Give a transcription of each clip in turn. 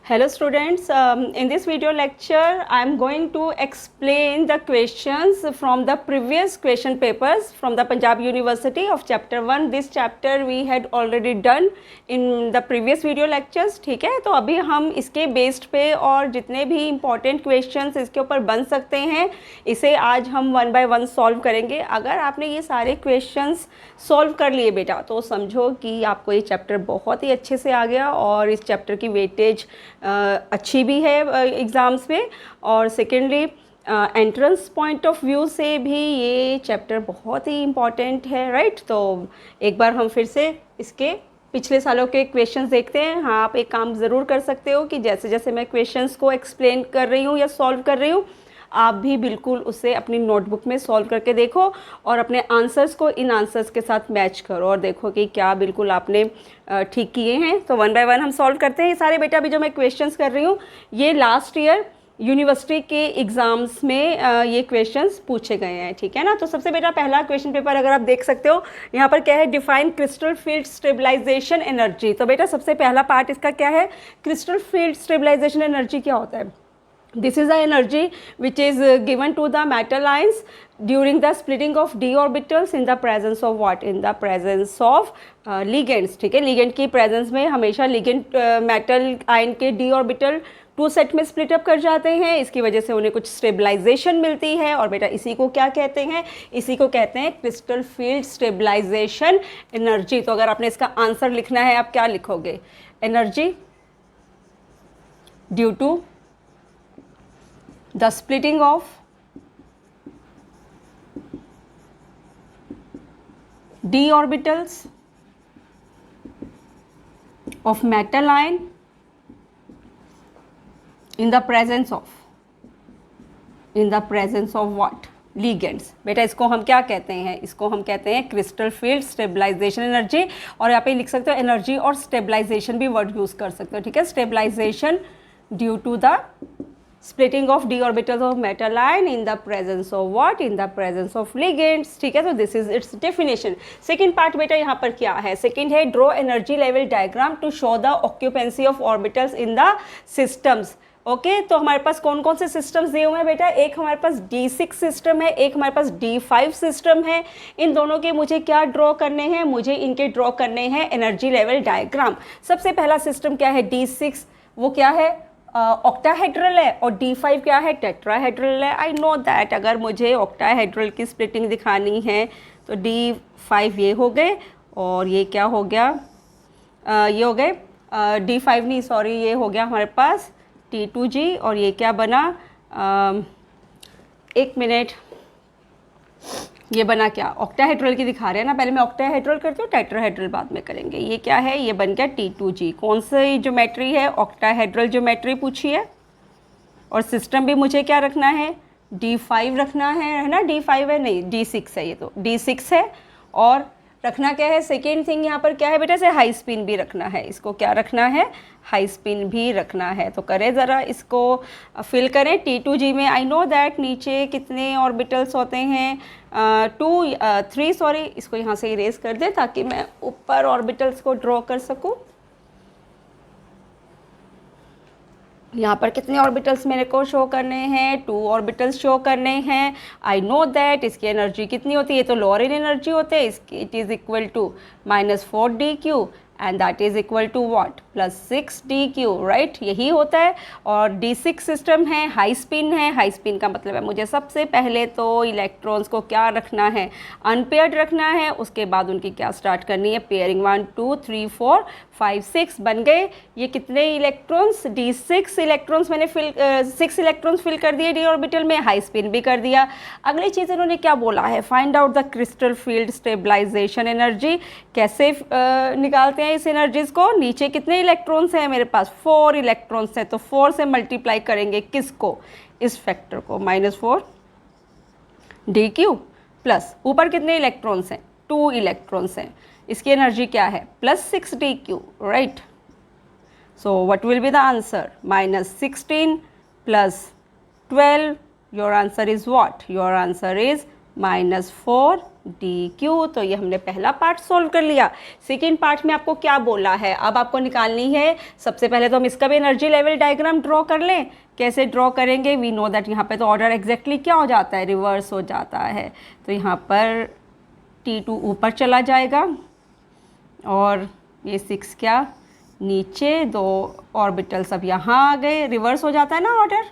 Hello students, in this video lecture I am going to explain the questions from the previous question papers from the Punjab University of chapter 1. This chapter we had already done in the previous video lectures. ठीक है, तो अभी हम इसके based पे और जितने भी important questions इसके ऊपर बन सकते हैं इसे आज हम वन बाय वन सॉल्व करेंगे. अगर आपने ये सारे questions सॉल्व कर लिए बेटा तो समझो कि आपको ये चैप्टर बहुत ही अच्छे से आ गया और इस चैप्टर की वेटेज अच्छी भी है एग्ज़ाम्स में. और secondly entrance point of view से भी ये चैप्टर बहुत ही इम्पॉर्टेंट है, राइट. तो एक बार हम फिर से इसके पिछले सालों के क्वेश्चंस देखते हैं. हाँ, आप एक काम ज़रूर कर सकते हो कि जैसे जैसे मैं क्वेश्चंस को एक्सप्लेन कर रही हूँ या सॉल्व कर रही हूँ आप भी बिल्कुल उसे अपनी नोटबुक में सॉल्व करके देखो और अपने आंसर्स को इन आंसर्स के साथ मैच करो और देखो कि क्या बिल्कुल आपने ठीक किए हैं. तो वन बाय वन हम सॉल्व करते हैं. ये सारे बेटा अभी जो मैं क्वेश्चंस कर रही हूँ ये लास्ट ईयर यूनिवर्सिटी के एग्ज़ाम्स में ये क्वेश्चंस पूछे गए हैं, ठीक है ना. तो सबसे बेटा पहला क्वेश्चन पेपर अगर आप देख सकते हो यहाँ पर क्या है, define crystal field stabilisation energy. तो बेटा सबसे पहला पार्ट इसका क्या है, क्रिस्टल फील्ड स्टेबलाइजेशन एनर्जी क्या होता है. This is the energy which is given to the metal ions during the splitting of d orbitals in the presence of what? In the presence of ligands. ठीक है, ligand की presence में हमेशा ligand metal ion के d orbital to set में split up कर जाते हैं. इसकी वजह से उन्हें कुछ स्टेबलाइजेशन मिलती है और बेटा इसी को क्या कहते हैं, इसी को कहते हैं क्रिस्टल फील्ड स्टेबलाइजेशन एनर्जी. तो अगर आपने इसका आंसर लिखना है आप क्या लिखोगे, energy due to the splitting of d orbitals of metal ion in the presence of what? ligands. बेटा इसको हम क्या कहते हैं, इसको हम कहते हैं क्रिस्टल फील्ड स्टेबलाइजेशन एनर्जी. और यहाँ पे लिख सकते हो एनर्जी और स्टेबलाइजेशन भी वर्ड यूज़ कर सकते हो, ठीक है. Stabilisation due to the splitting of d orbitals of metal ion in the presence of what? In the presence of ligands. ठीक है, तो this is its definition. Second part बेटा यहाँ पर क्या है, सेकेंड है draw energy level diagram to show the occupancy of orbitals in the systems. Okay तो हमारे पास कौन कौन से सिस्टम्स दिए हुए हैं बेटा, एक हमारे पास D6 सिस्टम है, एक हमारे पास D5 सिस्टम है. इन दोनों के मुझे क्या ड्रॉ करने हैं, मुझे इनके ड्रॉ करने हैं एनर्जी लेवल डायग्राम. सबसे पहला सिस्टम क्या है, D6, वो क्या है, ऑक्टाहेड्रल है और D5 क्या है, टेट्राहेड्रल है. आई नो दैट अगर मुझे ऑक्टाहेड्रल की स्प्लिटिंग दिखानी है तो D5 ये हो गए और ये क्या हो गया, ये हो गए D5 नहीं सॉरी, ये हो गया हमारे पास T2G और ये क्या बना, एक मिनट, ये बना क्या, ऑक्टाहेड्रल की दिखा रहे हैं ना. पहले मैं ऑक्टाहेड्रल करती हूँ, टेट्राहेड्रल बाद में करेंगे. ये क्या है, ये बन गया T2G. कौन सी ज्योमेट्री है, ऑक्टाहेड्रल ज्योमेट्री पूछी है. और सिस्टम भी मुझे क्या रखना है, D5 रखना है ना, D5 है नहीं D6 है, ये तो D6 है. और रखना क्या है, सेकेंड थिंग यहाँ पर क्या है बेटा, से हाई स्पिन भी रखना है. इसको क्या रखना है, हाई स्पिन भी रखना है. तो करें ज़रा इसको फिल करें. T2G में आई नो दैट नीचे कितने ऑर्बिटल्स होते हैं, 3 सॉरी, इसको यहाँ से इरेज कर दे ताकि मैं ऊपर ऑर्बिटल्स को ड्रॉ कर सकूँ. यहाँ पर कितने ऑर्बिटल्स मेरे को शो करने हैं, 2 ऑर्बिटल्स शो करने हैं. आई नो दैट इसकी एनर्जी कितनी होती है, तो लोअर इन एनर्जी होते हैं. इसकी it is equal to -4dq and that is equal to what, +6dq, right. यही होता है. और D6 सिस्टम है, हाई स्पिन है. हाई स्पिन का मतलब है मुझे सबसे पहले तो इलेक्ट्रॉन्स को क्या रखना है, अनपेयर्ड रखना है. उसके बाद उनकी क्या स्टार्ट करनी है, पेयरिंग. 1 2 3 4 5 6 बन गए. ये कितने इलेक्ट्रॉन्स, D6 इलेक्ट्रॉन्स मैंने 6 इलेक्ट्रॉन्स फिल कर दिए डी ऑर्बिटल में, हाई स्पिन भी कर दिया. अगली चीज़ इन्होंने क्या बोला है, find out the crystal field stabilisation energy. कैसे निकालते हैं इस एनर्जीज को, नीचे कितने इलेक्ट्रॉन्स हैं मेरे पास, 4 इलेक्ट्रॉन्स हैं. तो 4 से मल्टीप्लाई करेंगे किसको, इस फैक्टर को, -4dq प्लस ऊपर कितने इलेक्ट्रॉन्स हैं, 2 इलेक्ट्रॉन्स हैं. इसकी एनर्जी क्या है, +6dq, right. So what will be the answer, -16 + 12. Your answer is what, your answer is -4dq। तो ये हमने पहला पार्ट सॉल्व कर लिया। सेकेंड पार्ट में आपको क्या बोला है, अब आपको निकालनी है, सबसे पहले तो हम इसका भी एनर्जी लेवल डायग्राम ड्रॉ कर लें। कैसे ड्रॉ करेंगे, वी नो दैट यहाँ पे तो ऑर्डर एग्जैक्टली क्या हो जाता है, रिवर्स हो जाता है। तो यहाँ पर T2 ऊपर चला जाएगा और ये 6 क्या नीचे, 2 ऑर्बिटल्स अब यहाँ आ गए, रिवर्स हो जाता है ना ऑर्डर,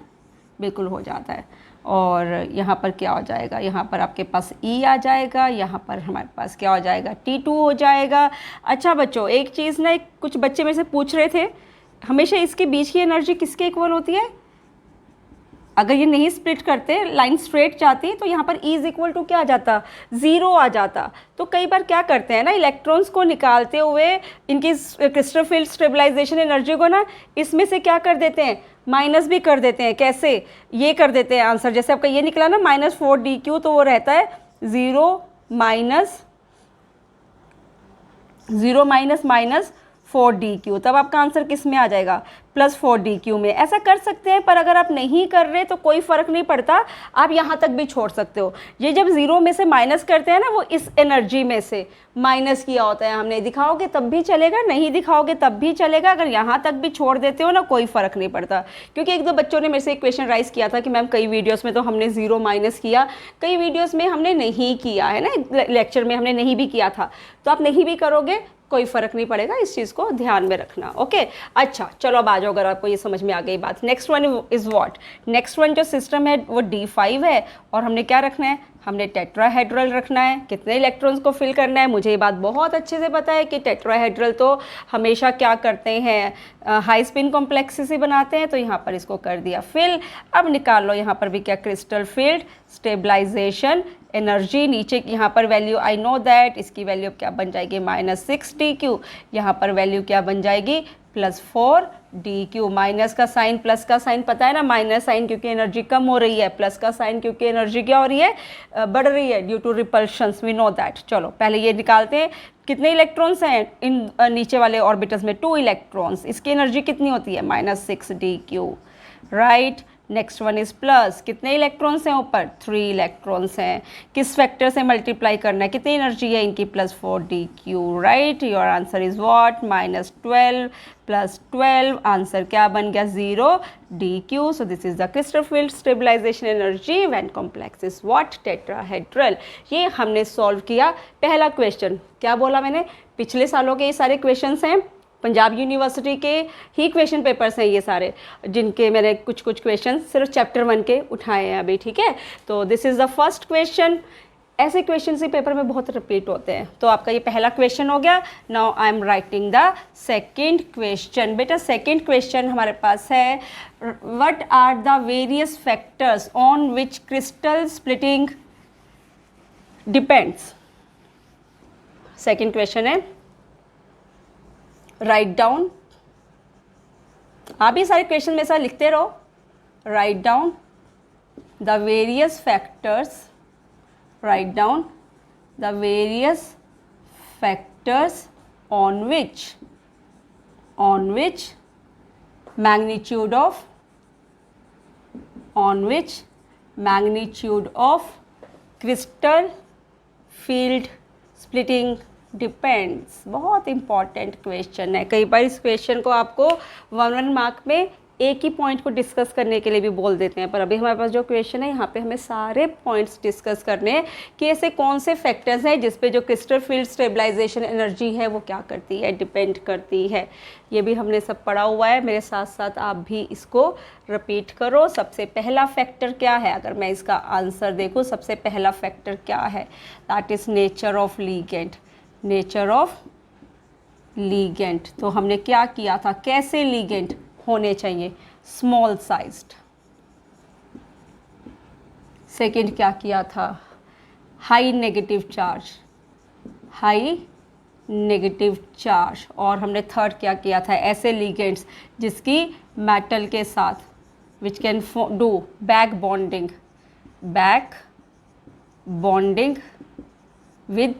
बिल्कुल हो जाता है। और यहाँ पर क्या हो जाएगा, यहाँ पर आपके पास E आ जाएगा, यहाँ पर हमारे पास क्या हो जाएगा, T2 हो जाएगा। अच्छा बच्चों, एक चीज़ ना, कुछ बच्चे मेरे से पूछ रहे थे, हमेशा इसके बीच की एनर्जी किसके इक्वल होती है? अगर ये नहीं स्प्लिट करते, लाइन स्ट्रेट जाती, तो यहाँ पर E इज इक्वल टू क्या आ जाता, 0 आ जाता। तो कई बार क्या करते हैं ना, इलेक्ट्रॉन्स को निकालते हुए इनकी क्रिस्टल फील्ड स्टेबलाइजेशन एनर्जी को ना इसमें से क्या कर देते हैं, माइनस भी कर देते हैं। कैसे, ये कर देते हैं आंसर, जैसे आपका ये निकला ना -4dq, तो वो रहता है 0 माइनस 4dq, तब आपका आंसर किस में आ जाएगा, +4dq में। ऐसा कर सकते हैं, पर अगर आप नहीं कर रहे तो कोई फ़र्क नहीं पड़ता, आप यहाँ तक भी छोड़ सकते हो। ये जब 0 में से माइनस करते हैं ना, वो इस एनर्जी में से माइनस किया होता है हमने, दिखाओगे तब भी चलेगा, नहीं दिखाओगे तब भी चलेगा, अगर यहाँ तक भी छोड़ देते हो ना, कोई फ़र्क नहीं पड़ता। क्योंकि एक दो बच्चों ने मेरे से एक क्वेश्चन राइज किया था कि मैम कई वीडियोज़ में तो हमने 0 माइनस किया, कई वीडियोज़ में हमने नहीं किया है ना, लेक्चर में हमने नहीं भी किया था। तो आप नहीं भी करोगे कोई फ़र्क नहीं पड़ेगा, इस चीज़ को ध्यान में रखना। ओके, अच्छा चलो अब आ जाओ, अगर आपको ये समझ में आ गई बात। Next one is what, next one जो सिस्टम है वो D5 है, और हमने क्या रखना है, हमने टेट्राहेड्रल रखना है। कितने इलेक्ट्रॉन्स को फिल करना है, मुझे ये बात बहुत अच्छे से पता है कि टेट्राहेड्रल तो हमेशा क्या करते हैं, हाई स्पिन कॉम्प्लेक्स से बनाते हैं। तो यहाँ पर इसको कर दिया फिल। अब निकाल लो यहाँ पर भी क्या, क्रिस्टल फील्ड स्टेबलाइजेशन एनर्जी, नीचे यहाँ पर वैल्यू आई नो दैट, इसकी वैल्यू क्या बन जाएगी, -6dq, यहाँ पर वैल्यू क्या बन जाएगी, +4dq। माइनस का साइन, प्लस का साइन पता है ना, माइनस साइन क्योंकि एनर्जी कम हो रही है, प्लस का साइन क्योंकि एनर्जी क्या हो रही है, बढ़ रही है due to repulsions, we know that. चलो पहले ये निकालते हैं, कितने इलेक्ट्रॉन्स हैं इन नीचे वाले ऑर्बिटल्स में, 2 इलेक्ट्रॉन्स, इसकी एनर्जी कितनी होती है, -6dq, right. Next one is plus, कितने इलेक्ट्रॉन्स हैं ऊपर, 3 इलेक्ट्रॉन्स हैं, किस फैक्टर से मल्टीप्लाई करना है, कितनी एनर्जी है इनकी, +4dq, right. Your answer is what, -12 + 12, answer क्या बन गया, 0dq। So this is the crystal field stabilisation energy when complex is what, tetrahedral. ये हमने सॉल्व किया पहला क्वेश्चन। क्या बोला मैंने, पिछले सालों के ये सारे क्वेश्चंस हैं, पंजाब यूनिवर्सिटी के ही क्वेश्चन पेपर्स हैं ये सारे, जिनके मैंने कुछ क्वेश्चन सिर्फ चैप्टर 1 के उठाए हैं अभी, ठीक है। तो this is the first question. ऐसे क्वेश्चन ही पेपर में बहुत रिपीट होते हैं। तो आपका ये पहला क्वेश्चन हो गया। Now I am writing the second question. बेटा सेकेंड क्वेश्चन हमारे पास है, what are the various factors on which crystal splitting depends. Second question है, राइट डाउन, आप भी सारे क्वेश्चन में ऐसा लिखते रहो, write down the various factors, write down the various factors on which magnitude of crystal field splitting depends. बहुत important question है। कई बार इस क्वेश्चन को आपको 1 मार्क में एक ही पॉइंट को डिस्कस करने के लिए भी बोल देते हैं, पर अभी हमारे पास जो क्वेश्चन है यहाँ पे हमें सारे पॉइंट्स डिस्कस करने हैं कि ऐसे कौन से फैक्टर्स हैं जिस पे जो क्रिस्टल फील्ड स्टेबलाइजेशन एनर्जी है वो क्या करती है, डिपेंड करती है। ये भी हमने सब पढ़ा हुआ है, मेरे साथ साथ आप भी इसको रिपीट करो। सबसे पहला फैक्टर क्या है, अगर मैं इसका आंसर देखूँ, सबसे पहला फैक्टर क्या है, that is nature of ligand. Nature of ligand, तो हमने क्या किया था, कैसे लीगेंड होने चाहिए, स्मॉल साइज्ड। सेकंड क्या किया था, हाई नेगेटिव चार्ज। और हमने थर्ड क्या किया था, ऐसे लीगेंड्स जिसकी मेटल के साथ which can do back bonding with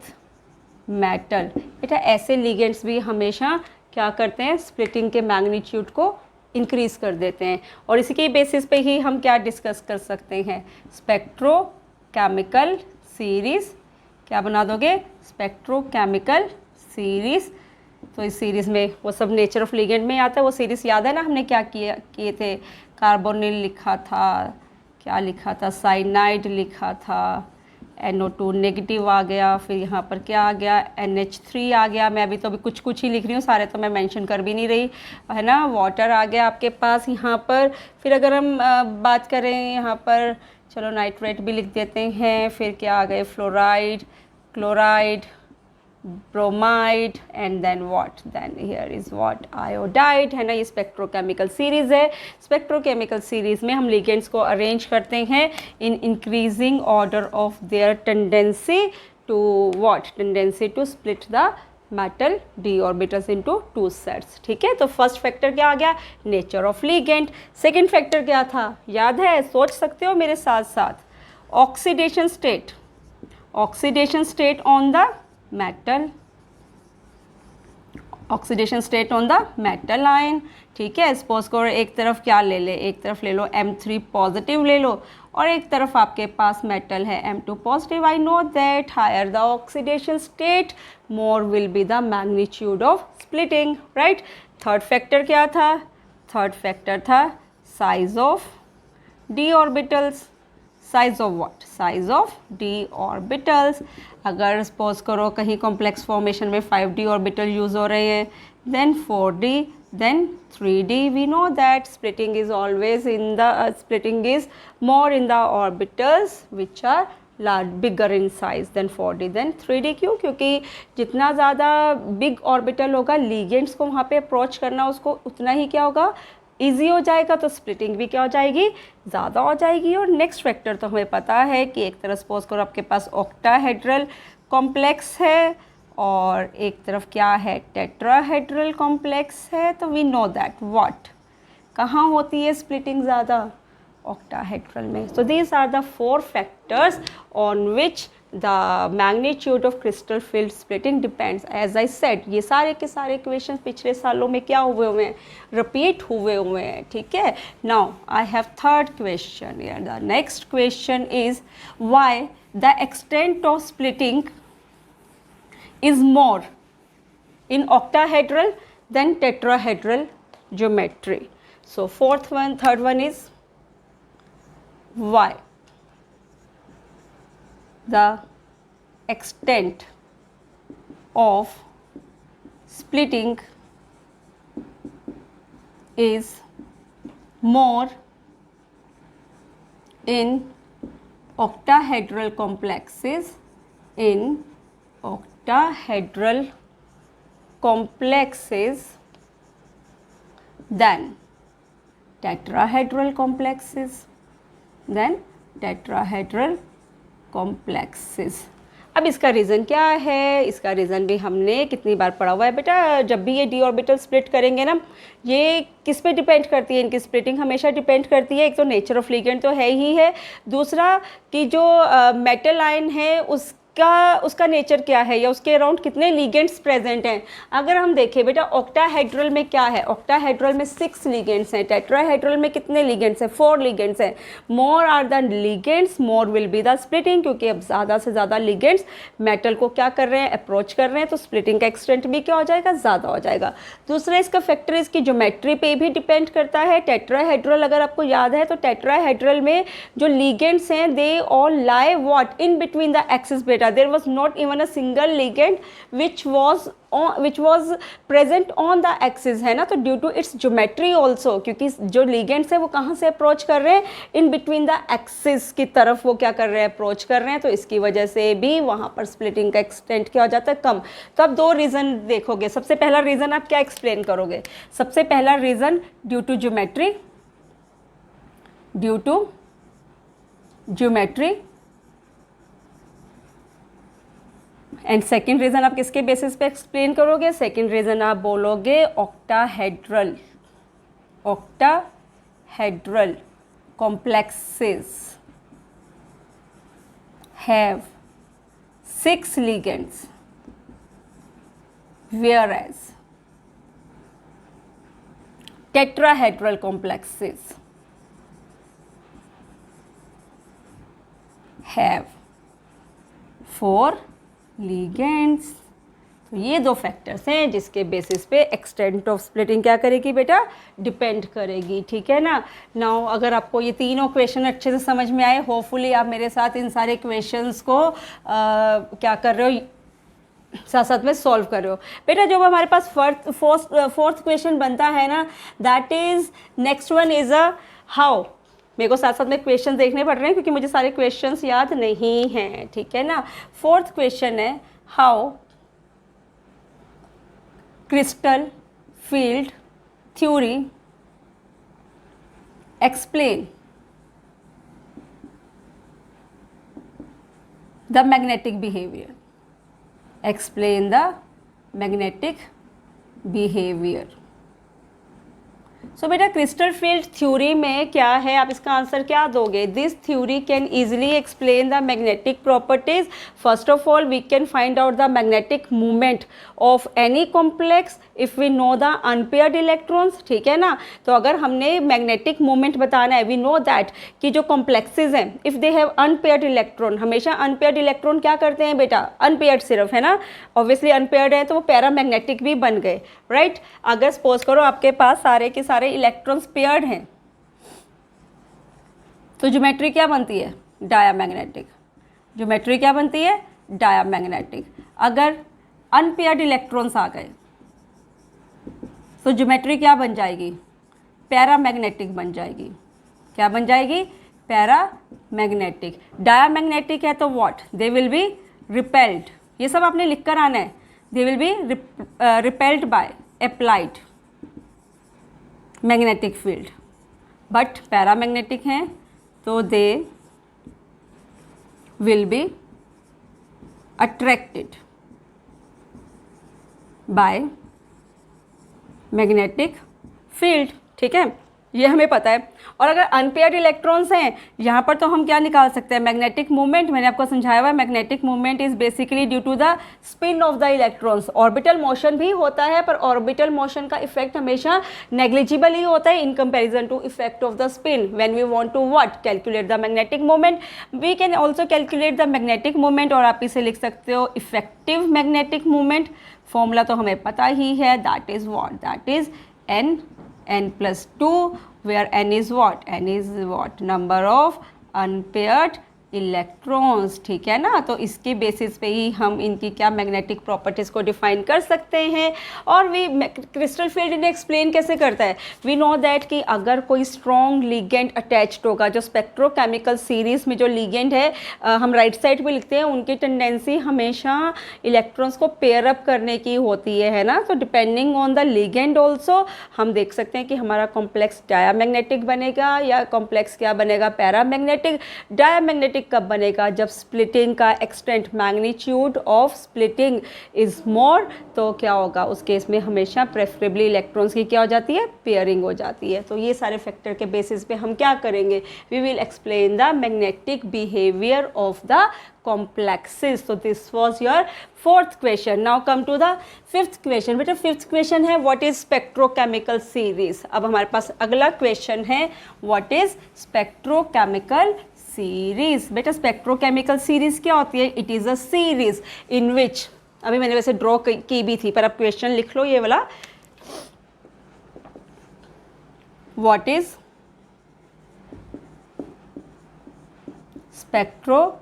metal. बेटा ऐसे लिगेंड्स भी हमेशा क्या करते हैं, स्प्लिटिंग के मैग्नीट्यूड को इंक्रीज कर देते हैं। और इसी के बेसिस पे ही हम क्या डिस्कस कर सकते हैं, स्पेक्ट्रोकेमिकल सीरीज़, क्या बना दोगे, स्पेक्ट्रोकेमिकल सीरीज़। तो इस सीरीज़ में वो सब नेचर ऑफ लिगेंड में आता है। वो सीरीज़ याद है ना, हमने क्या किए थे, कार्बोनिल लिखा था, क्या लिखा था, साइनाइड लिखा था, NO2 नेगेटिव आ गया, फिर यहाँ पर क्या आ गया, NH3 आ गया। मैं अभी तो अभी कुछ ही लिख रही हूँ, सारे तो मैं मेंशन कर भी नहीं रही, है ना। वाटर आ गया आपके पास यहाँ पर। फिर अगर हम बात करें यहाँ पर, चलो नाइट्रेट भी लिख देते हैं। फिर क्या आ गए, fluoride, chloride, bromide, and then what, then here is what, iodide, है ना। ये स्पेक्ट्रोकेमिकल सीरीज़ है। स्पेक्ट्रोकेमिकल सीरीज़ में हम लिगेंड्स को अरेंज करते हैं in increasing order of their tendency to what, tendency to split the metal D orbitals into two sets. ठीक है, तो फर्स्ट फैक्टर क्या आ गया, nature of ligand. Second factor क्या था, याद है, सोच सकते हो मेरे साथ साथ, oxidation state, oxidation state on the metal, oxidation state on the metal ion. ठीक है, सपोज करो एक तरफ क्या ले ले, एक तरफ ले लो M3 पॉजिटिव ले लो, और एक तरफ आपके पास मेटल है M2 positive. I know that higher the oxidation state more will be the magnitude of splitting, right. Third factor क्या था, थर्ड फैक्टर था size of D orbitals. Size of what, size of D orbitals. अगर suppose करो कहीं complex formation में 5D orbital use हो रहे हैं, then 4D, then 3D, we know that splitting is always in the, splitting is more in the orbitals which are bigger in size then 4D then 3D। क्यों, क्योंकि जितना ज़्यादा big orbital होगा, ligands को वहाँ पे अप्रोच करना उसको उतना ही क्या होगा, ईजी हो जाएगा, तो स्प्लिटिंग भी क्या हो जाएगी, ज़्यादा हो जाएगी। और नेक्स्ट फैक्टर तो हमें पता है कि एक तरफ सपोज करो आपके पास ऑक्टाहेड्रल कॉम्प्लेक्स है और एक तरफ क्या है, टेट्राहेड्रल कॉम्प्लेक्स है। तो वी नो दैट व्हाट, कहाँ होती है स्प्लिटिंग ज़्यादा, ऑक्टाहेड्रल में। So these are the four factors on which the magnitude of crystal field splitting depends. As I said, ये सारे के सारे क्वेश्चन पिछले सालों में क्या हुए हैं, रिपीट हुए हैं। ठीक है, now I have third question here. The next question is why the extent of splitting is more in octahedral than tetrahedral geometry. So third one is why the extent of splitting is more in octahedral complexes, in octahedral complexes than tetrahedral complexes, than tetrahedral complexes. अब इसका reason क्या है, इसका reason भी हमने कितनी बार पढ़ा हुआ है बेटा। जब भी ये डी ऑर्बिटल स्प्लिट करेंगे ना, ये किस पे डिपेंड करती है, इनकी स्प्लिटिंग हमेशा डिपेंड करती है, एक तो नेचर ऑफ लिगेंड तो है ही है, दूसरा कि जो मेटल आयन है उसका नेचर क्या है, या उसके अराउंड कितने लिगेंड्स प्रेजेंट हैं। अगर हम देखें बेटा, ऑक्टाहेड्रल में क्या है, ऑक्टाहेड्रल में 6 लिगेंड्स हैं, टेट्राहेड्रल में कितने लिगेंड्स हैं, 4 लिगेंड्स हैं। More are the ligands more will be the splitting, क्योंकि अब ज़्यादा से ज़्यादा लिगेंड्स मेटल को क्या कर रहे हैं, अप्रोच कर रहे हैं, तो स्प्लिटिंग का एक्सटेंट भी क्या हो जाएगा, ज़्यादा हो जाएगा। दूसरा इसका फैक्टर इसकी ज्योमेट्री पे भी डिपेंड करता है। टेट्राहेड्रल अगर आपको याद है तो टेट्राहेड्रल में जो लिगेंड्स हैं they all lie what in between the axis बेटा। There was not even a single ligand which was present on the axis, है ना। तो due to its geometry also, क्योंकि जो ligands है वो कहाँ से अप्रोच कर रहे हैं, इन बिटवीन द एक्सिस की तरफ वो क्या कर रहे हैं, अप्रोच कर रहे हैं, तो इसकी वजह से भी वहाँ पर स्प्लिटिंग का एक्सटेंट क्या हो जाता है, कम। तो अब 2 रीज़न देखोगे। सबसे पहला रीज़न आप क्या एक्सप्लेन करोगे, सबसे पहला reason due to geometry, due to geometry, and second reason आप किसके बेसिस पे एक्सप्लेन करोगे, सेकेंड रीज़न आप बोलोगे octahedral, octahedral complexes have 6 ligands, whereas tetrahedral complexes have 4 ligands। तो ये 2 फैक्टर्स हैं जिसके बेसिस पे एक्सटेंट ऑफ स्प्लिटिंग क्या करेगी बेटा, डिपेंड करेगी, ठीक है ना। नाउ अगर आपको ये तीनों क्वेश्चन अच्छे से समझ में आए, होपफुली आप मेरे साथ इन सारे क्वेश्चंस को क्या कर रहे हो, साथ साथ में सॉल्व कर रहे हो। बेटा जो हमारे पास फोर्थ क्वेश्चन बनता है ना, that is next one is a how. मेरे को साथ साथ में क्वेश्चन देखने पड़ रहे हैं क्योंकि मुझे सारे क्वेश्चंस याद नहीं हैं, ठीक है ना। फोर्थ क्वेश्चन है how crystal field theory explain the magnetic behaviour, explain the magnetic behavior। सो बेटा क्रिस्टल फील्ड थ्योरी में क्या है, आप इसका आंसर क्या दोगे। This theory can easily explain the magnetic properties. First of all we can find out the magnetic movement of any complex if we know the unpaired electrons, ठीक है ना। तो अगर हमने मैग्नेटिक मूवमेंट बताना है, वी नो दैट कि जो कॉम्प्लेक्सेज हैं if they have unpaired electron, हमेशा अनपेयर्ड इलेक्ट्रॉन क्या करते हैं बेटा, अनपेयर्ड सिर्फ है ना, ऑब्वियसली अनपेयर्ड है तो वो पैरामैग्नेटिक भी बन गए, राइट। अगर सपोज करो आपके पास सारे के सारे इलेक्ट्रॉन्स पेयर्ड हैं तो ज्योमेट्री क्या बनती है, डायामैग्नेटिक। ज्योमेट्री क्या बनती है, डायामैग्नेटिक। अगर अनपेयर्ड इलेक्ट्रॉन्स आ गए तो ज्योमेट्री क्या बन जाएगी, पैरामैग्नेटिक बन जाएगी। क्या बन जाएगी, पैरामैग्नेटिक। डायामैग्नेटिक है तो what, they will be repelled. ये सब आपने लिख कर आना है, they will be repelled by applied magnetic field. But paramagnetic हैं तो they will be attracted by magnetic field, ठीक है, ये हमें पता है। और अगर अनपेयर्ड इलेक्ट्रॉन्स हैं, यहाँ पर तो हम क्या निकाल सकते हैं, मैग्नेटिक मूवमेंट। मैंने आपको समझाया हुआ है magnetic movement is basically due to the spin of the electrons. Orbital motion भी होता है पर ऑर्बिटल मोशन का इफेक्ट हमेशा नेग्लिजिबल ही होता है in comparison to effect of the spin. When we want to what, calculate the magnetic movement, we can also calculate the magnetic movement, और आप इसे लिख सकते हो इफेक्टिव मैग्नेटिक मूवमेंट। फॉर्मूला तो हमें पता ही है, that is what, that is n plus 2, where n is what, n is what, number of unpaired electrons, ठीक है ना। तो इसके बेसिस पे ही हम इनकी क्या मैग्नेटिक प्रॉपर्टीज़ को डिफाइन कर सकते हैं। और वी क्रिस्टल फील्ड इन्हें एक्सप्लेन कैसे करता है, वी नो दैट कि अगर कोई स्ट्रॉन्ग लिगेंड अटैच्ड होगा, जो स्पेक्ट्रोकेमिकल सीरीज़ में जो लिगेंड है हम राइट साइड पे लिखते हैं, उनकी टेंडेंसी हमेशा इलेक्ट्रॉन्स को पेयर अप करने की होती है ना। तो depending on the ligand also हम देख सकते हैं कि हमारा कॉम्प्लेक्स डायामैग्नेटिक बनेगा या कॉम्प्लेक्स क्या बनेगा, पैरामैग्नेटिक। डायामैग्नेटिक कब बनेगा, जब स्प्लिटिंग का extent, magnitude of splitting is मोर, तो क्या होगा उस केस में हमेशा प्रेफरेबली इलेक्ट्रॉन्स की क्या हो जाती है, पेयरिंग हो जाती है। तो ये सारे फैक्टर के बेसिस पे हम क्या करेंगे, we will explain the magnetic behaviour of the complexes। So this was your fourth question. Now come to the fifth question। बेटा फिफ्थ क्वेश्चन है what is spectrochemical series। अब हमारे पास अगला क्वेश्चन है what is spectrochemical series। बेटा spectrochemical series क्या होती है, it is a series in which, अभी मैंने वैसे ड्रॉ की भी थी पर अब क्वेश्चन लिख लो ये वाला, व्हाट इज स्पेक्ट्रोकेमिकल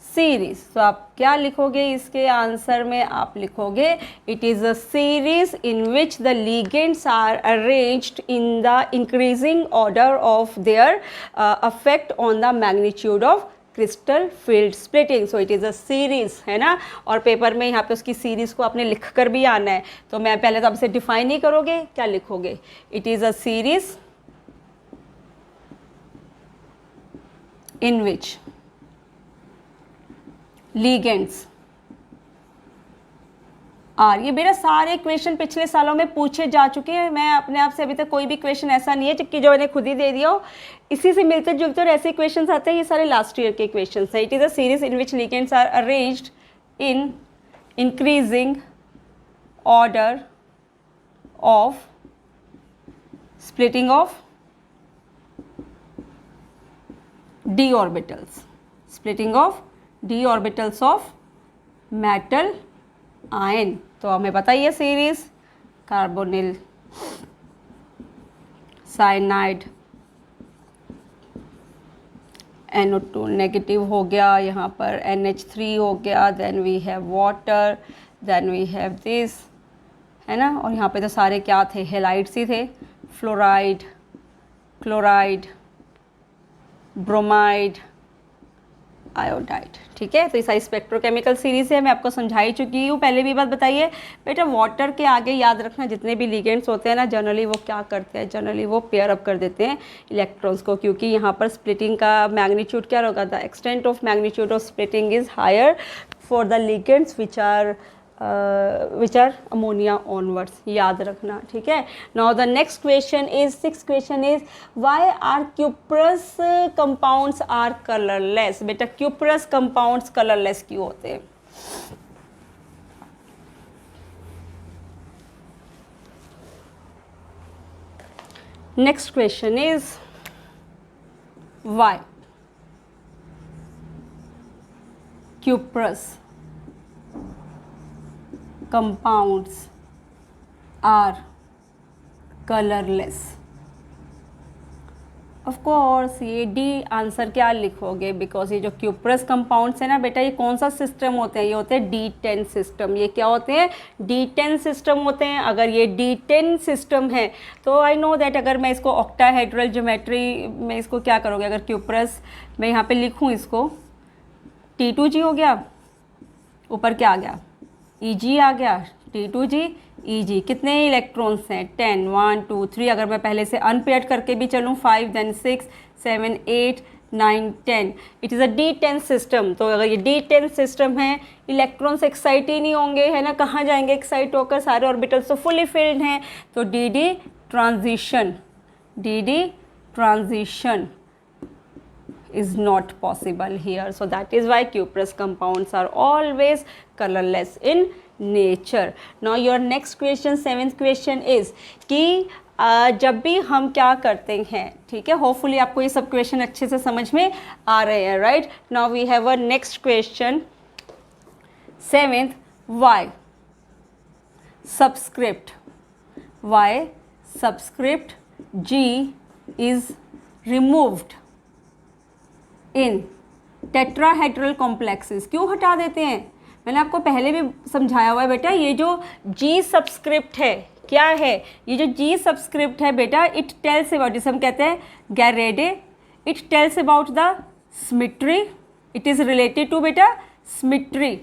सीरीज। तो आप क्या लिखोगे इसके आंसर में, आप लिखोगे it is a series in which the ligands are arranged in the increasing order of their affect on the magnitude of crystal field splitting. So it is a series, है ना। और पेपर में यहाँ पे उसकी सीरीज को आपने लिख कर भी आना है, तो मैं पहले तो आपसे डिफाइन ही करोगे, क्या लिखोगे, it is a series in which ligands are. ये मेरा सारे क्वेश्चन पिछले सालों में पूछे जा चुके हैं, मैं अपने आप से अभी तक कोई भी क्वेश्चन ऐसा नहीं है कि जो मैंने खुद ही दे दिया हो, इसी से मिलते जुलते और ऐसे क्वेश्चन आते हैं, ये सारे लास्ट ईयर के क्वेश्चन हैं। It is a series in which ligands are arranged in increasing order of splitting of d orbitals, splitting of d orbitals of metal ion. तो हमें पता ही है series carbonyl, cyanide, NO2 negative हो गया, यहाँ पर NH3 हो गया, then we have water, then we have this, है ना। और यहाँ पे तो सारे क्या थे, हेलाइड्स ही थे, फ्लोराइड, क्लोराइड, ब्रोमाइड, आयोडाइड। ठीक है, तो ये सारी स्पेक्ट्रोकेमिकल सीरीज है, मैं आपको समझा ही चुकी हूँ पहले भी। बात बताइए बेटा, वाटर के आगे याद रखना जितने भी लिगेंड्स होते हैं ना, जनरली वो क्या करते हैं, जनरली वो पेयर अप कर देते हैं इलेक्ट्रॉन्स को, क्योंकि यहाँ पर स्प्लिटिंग का मैग्नीट्यूड क्या होगा, the extent of magnitude of splitting is higher for the ligands which are ammonia onwards, याद रखना। ठीक है, now the next question is, sixth question is, why are cuprous compounds are colourless. बेटा cuprous compounds colourless क्यों होते हैं? Next question is, why cuprous compounds are colorless। Of course ये D answer क्या लिखोगे, बिकॉज ये जो क्यूप्रस कंपाउंड्स है ना बेटा, ये कौन सा सिस्टम होते हैं, ये होते हैं D10 सिस्टम। ये क्या होते हैं, D10 सिस्टम होते हैं। अगर ये D10 सिस्टम है तो आई नो दैट अगर मैं इसको ऑक्टाहेड्रल ज्योमेट्री में इसको क्या करोगे, अगर क्यूप्रस मैं यहाँ पे लिखूँ इसको T2G हो गया, ऊपर क्या आ गया, Eg आ गया, T2G Eg, कितने इलेक्ट्रॉन्स हैं, 10, 1 2 3। अगर मैं पहले से अनपेयर्ड करके भी चलूँ, 5 then 6 7 8 9 10, it is a D10 system. तो अगर ये D10 सिस्टम है, इलेक्ट्रॉन्स एक्साइट ही नहीं होंगे, है ना, कहाँ जाएंगे एक्साइट होकर, सारे ऑर्बिटल्स तो फुली फिल्ड हैं, तो DD transition is not possible here. So that is why cuprous compounds are always colorless in nature. Now your next question, seventh question is कि जब भी हम क्या करते हैं, ठीक है, होपफुली आपको ये सब क्वेश्चन अच्छे से समझ में आ रहे हैं, right. Now we have a next question, seventh, why subscript G is removed in tetrahedral complexes. क्यों हटा देते हैं, मैंने आपको पहले भी समझाया हुआ है बेटा। ये जो G सबस्क्रिप्ट है, क्या है ये जो G सबस्क्रिप्ट है बेटा, इट टेल्स अबाउट, जिसे हम कहते हैं गैरेडे, it tells about the symmetry, it is related to बेटा सिमेट्री,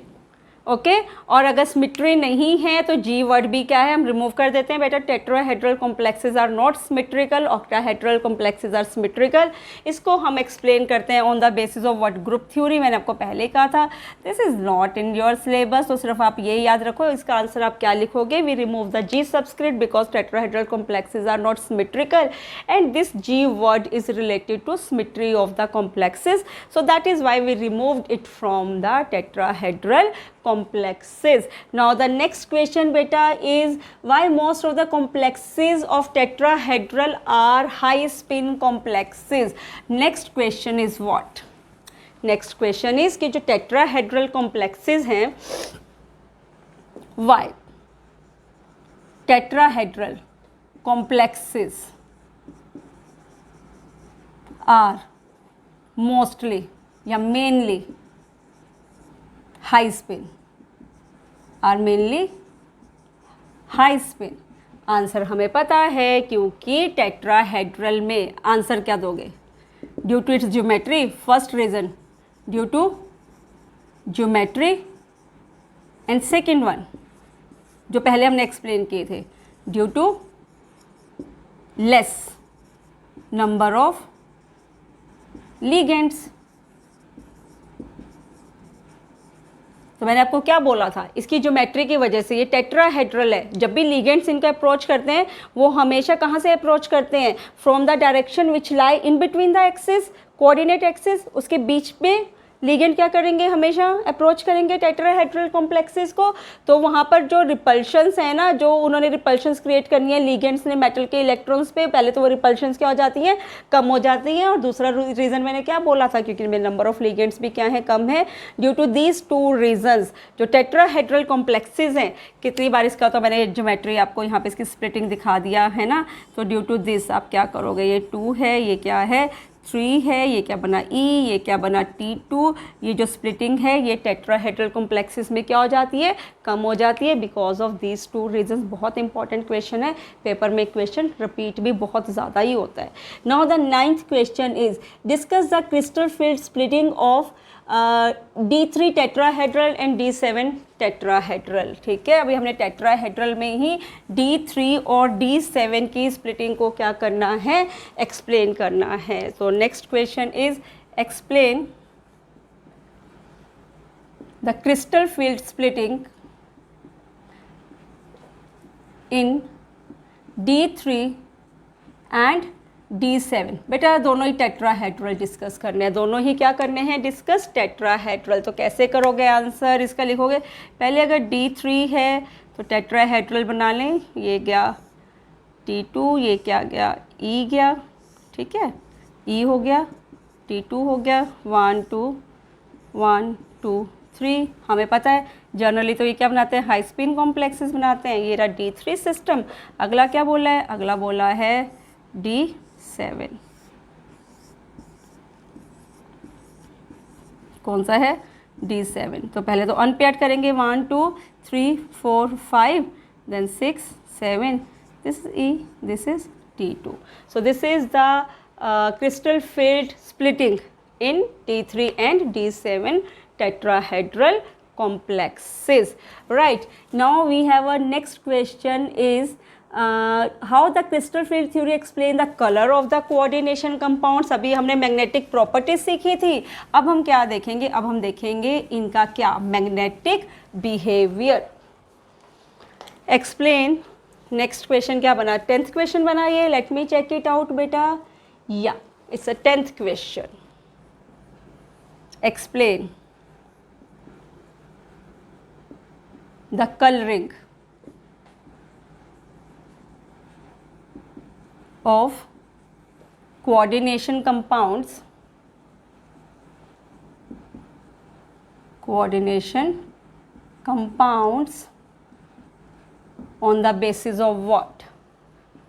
ओके। और अगर सिमेट्री नहीं है तो G वर्ड भी क्या है, हम रिमूव कर देते हैं बेटा। Tetrahedral complexes are not symmetrical, octahedral complexes are symmetrical. इसको हम एक्सप्लेन करते हैं on the basis of what group theory, मैंने आपको पहले कहा था। This is not in your syllabus, तो सिर्फ आप ये याद रखो, इसका आंसर आप क्या लिखोगे, we remove the G subscript because tetrahedral complexes are not symmetrical and this G word is related to symmetry of the complexes, so that is why we removed it from the tetrahedral complexes. Now the next question beta is, why most of the complexes of tetrahedral are high spin complexes? Next question is what? Next question is कि जो tetrahedral complexes हैं, why tetrahedral complexes are mostly या mainly high spin, are mainly high spin. Answer हमें पता है, क्योंकि tetrahedral में answer क्या दोगे, due to its geometry, first reason due to geometry, and second one जो पहले हमने एक्सप्लेन किए थे, due to less number of ligands. तो मैंने आपको क्या बोला था, इसकी ज्योमेट्री की वजह से ये टेट्राहेड्रल है। जब भी लिगेंड्स इनको अप्रोच करते हैं, वो हमेशा कहाँ से अप्रोच करते हैं, from the direction which lie in between the axis, coordinate axis, उसके बीच में लिगेंड क्या करेंगे, हमेशा अप्रोच करेंगे टेट्राहेड्रल कॉम्प्लेक्सेस को, तो वहाँ पर जो रिपल्शंस है ना, जो उन्होंने रिपल्शंस क्रिएट करनी है लिगेंड्स ने मेटल के इलेक्ट्रॉन्स पे, पहले तो वो रिपल्शंस क्या हो जाती हैं, कम हो जाती हैं, और दूसरा रीज़न मैंने क्या बोला था, क्योंकि मेरे नंबर ऑफ लिगेंड्स भी क्या है, कम है, ड्यू टू दीज 2 रीजंस। जो टेट्राहेड्रल कॉम्प्लेक्सेस हैं, कितनी बार इसका तो मैंने ज्योमेट्री आपको यहाँ पे इसकी स्प्लिटिंग दिखा दिया है ना, तो ड्यू टू दिस आप क्या करोगे, ये 2 है, ये क्या है 3 है, ये क्या बना E, ये क्या बना T2, ये जो स्प्लिटिंग है ये टेट्राहेड्रल कॉम्प्लेक्सेस में क्या हो जाती है, कम हो जाती है, बिकॉज ऑफ दीज 2 रीजंस। बहुत इंपॉर्टेंट क्वेश्चन है, पेपर में क्वेश्चन रिपीट भी बहुत ज़्यादा ही होता है। Now the 9th question is discuss the crystal field splitting of D3 tetrahedral and D7 tetrahedral. ठीक है, अभी हमने टेट्राहेड्रल में ही D3 और D7 की स्प्लिटिंग को क्या करना है, एक्सप्लेन करना है। तो next question is explain the crystal field splitting in D3 and D7। बेटा दोनों ही टेट्राहेड्रल डिस्कस करने हैं, दोनों ही क्या करने हैं, डिस्कस टेट्राहेड्रल। तो कैसे करोगे आंसर इसका, लिखोगे पहले अगर D3 है तो टेट्राहेड्रल बना लें, ये गया T2, ये क्या गया E गया, ठीक है, E हो गया, T2 हो गया, 1 2 1 2 3। हमें पता है जनरली तो ये क्या बनाते हैं, हाई स्पिन कॉम्प्लेक्सेस बनाते हैं। ये रहा D3 सिस्टम। अगला क्या बोला है, अगला बोला है D7। कौन सा है, D7। तो पहले तो अनपेयर्ड करेंगे, 1 2 3 4 5 then 6 7, this is E, this is T2। So this is the crystal field splitting in D3 and D7 tetrahedral complexes. Right, now we have a next question is how the crystal field theory explain the color of the coordination compounds। अभी हमने magnetic properties सीखी थी, अब हम क्या देखेंगे, अब हम देखेंगे इनका क्या, magnetic behaviour. Explain, next question क्या बना, 10th क्वेश्चन बना ये, let me check it out बेटा, या it's a 10th question. Explain the coloring of coordination compounds on the basis of what,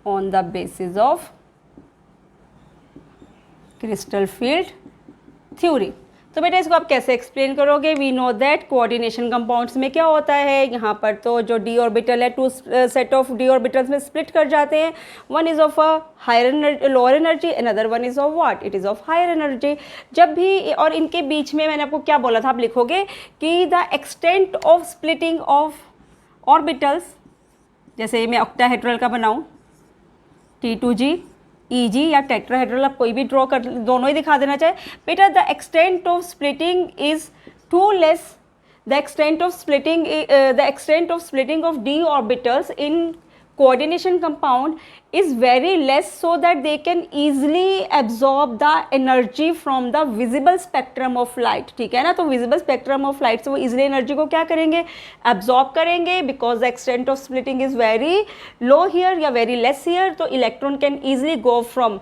on the basis of crystal field theory। तो बेटा इसको आप कैसे एक्सप्लेन करोगे, we know that coordination compounds में क्या होता है, यहाँ पर तो जो डी ऑर्बिटल है 2 सेट ऑफ डी ऑर्बिटल्स में स्प्लिट कर जाते हैं, one is of a higher lower energy, another one is of what, it is of higher energy. जब भी, और इनके बीच में मैंने आपको क्या बोला था, आप लिखोगे कि the extent of splitting of orbitals, जैसे मैं ऑक्टाहेड्रल का बनाऊँ T2G EG या टेट्राहेड्रल, आप कोई भी ड्रॉ कर, दोनों ही दिखा देना चाहे बेटा, the extent of splitting is too less, the extent of splitting of D orbitals in coordination compound is very less, so that they can easily absorb the energy from the visible spectrum of light। ठीक है ना, तो visible spectrum of light से वो easily energy को क्या करेंगे, absorb करेंगे, because the extent of splitting is very low here या very less here। तो electron can easily go from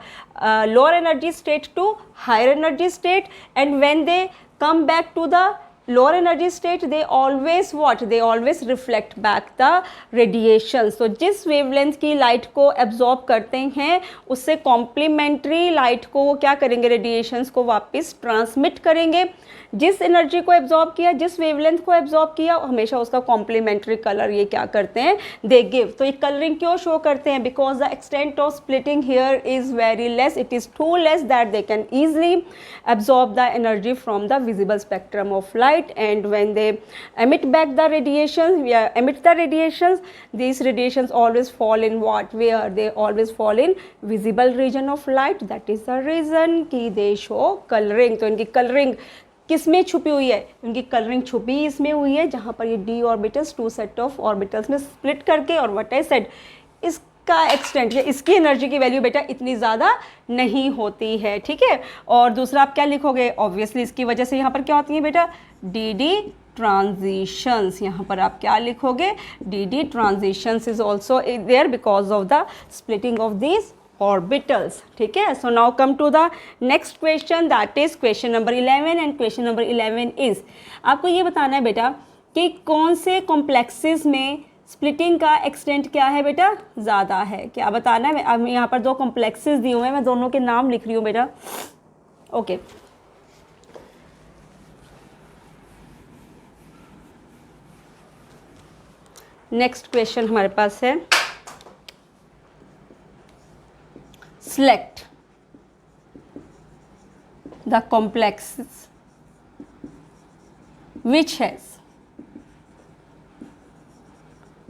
lower energy state to higher energy state, and when they come back to the lower energy state they always what, they always reflect back the radiations। तो जिस wavelength की light को absorb करते हैं उससे complementary light को वो क्या करेंगे, radiations को वापस transmit करेंगे। जिस एनर्जी को एब्जॉर्ब किया, जिस वेवलेंथ को एब्जॉर्ब किया, हमेशा उसका कॉम्प्लीमेंट्री कलर ये क्या करते हैं, दे गिव। तो ये कलरिंग क्यों शो करते हैं, because the extent of splitting here is very less, it is too less that they can easily absorb the energy from the visible spectrum of light, and when they emit back the radiations, these radiations always fall in what, where they always fall in visible region of light। that is the reason कि they show coloring। तो इनकी coloring किस में छुपी हुई है, उनकी colouring छुपी इसमें हुई है जहाँ पर ये D orbitals 2 set of orbitals में स्प्लिट करके, और व्हाट आई सेड, इस का एक्सटेंट, इसकी एनर्जी की वैल्यू बेटा इतनी ज़्यादा नहीं होती है, ठीक है। और दूसरा आप क्या लिखोगे, ऑब्वियसली इसकी वजह से यहाँ पर क्या होती है बेटा, डी डी ट्रांजिशंस। यहाँ पर आप क्या लिखोगे, D D transitions is also there because of the splitting of this orbitals, ठीक है। So now come to the next question, that is question number 11 and question number 11 is, आपको ये बताना है बेटा कि कौन से कॉम्प्लेक्सेस में स्प्लिटिंग का एक्सटेंट क्या है बेटा, ज़्यादा है, क्या बताना है। अब यहाँ पर दो कॉम्प्लेक्सेस दिए हुए हैं, मैं दोनों के नाम लिख रही हूँ बेटा, ओके। नेक्स्ट क्वेश्चन हमारे पास है, select the complexes which has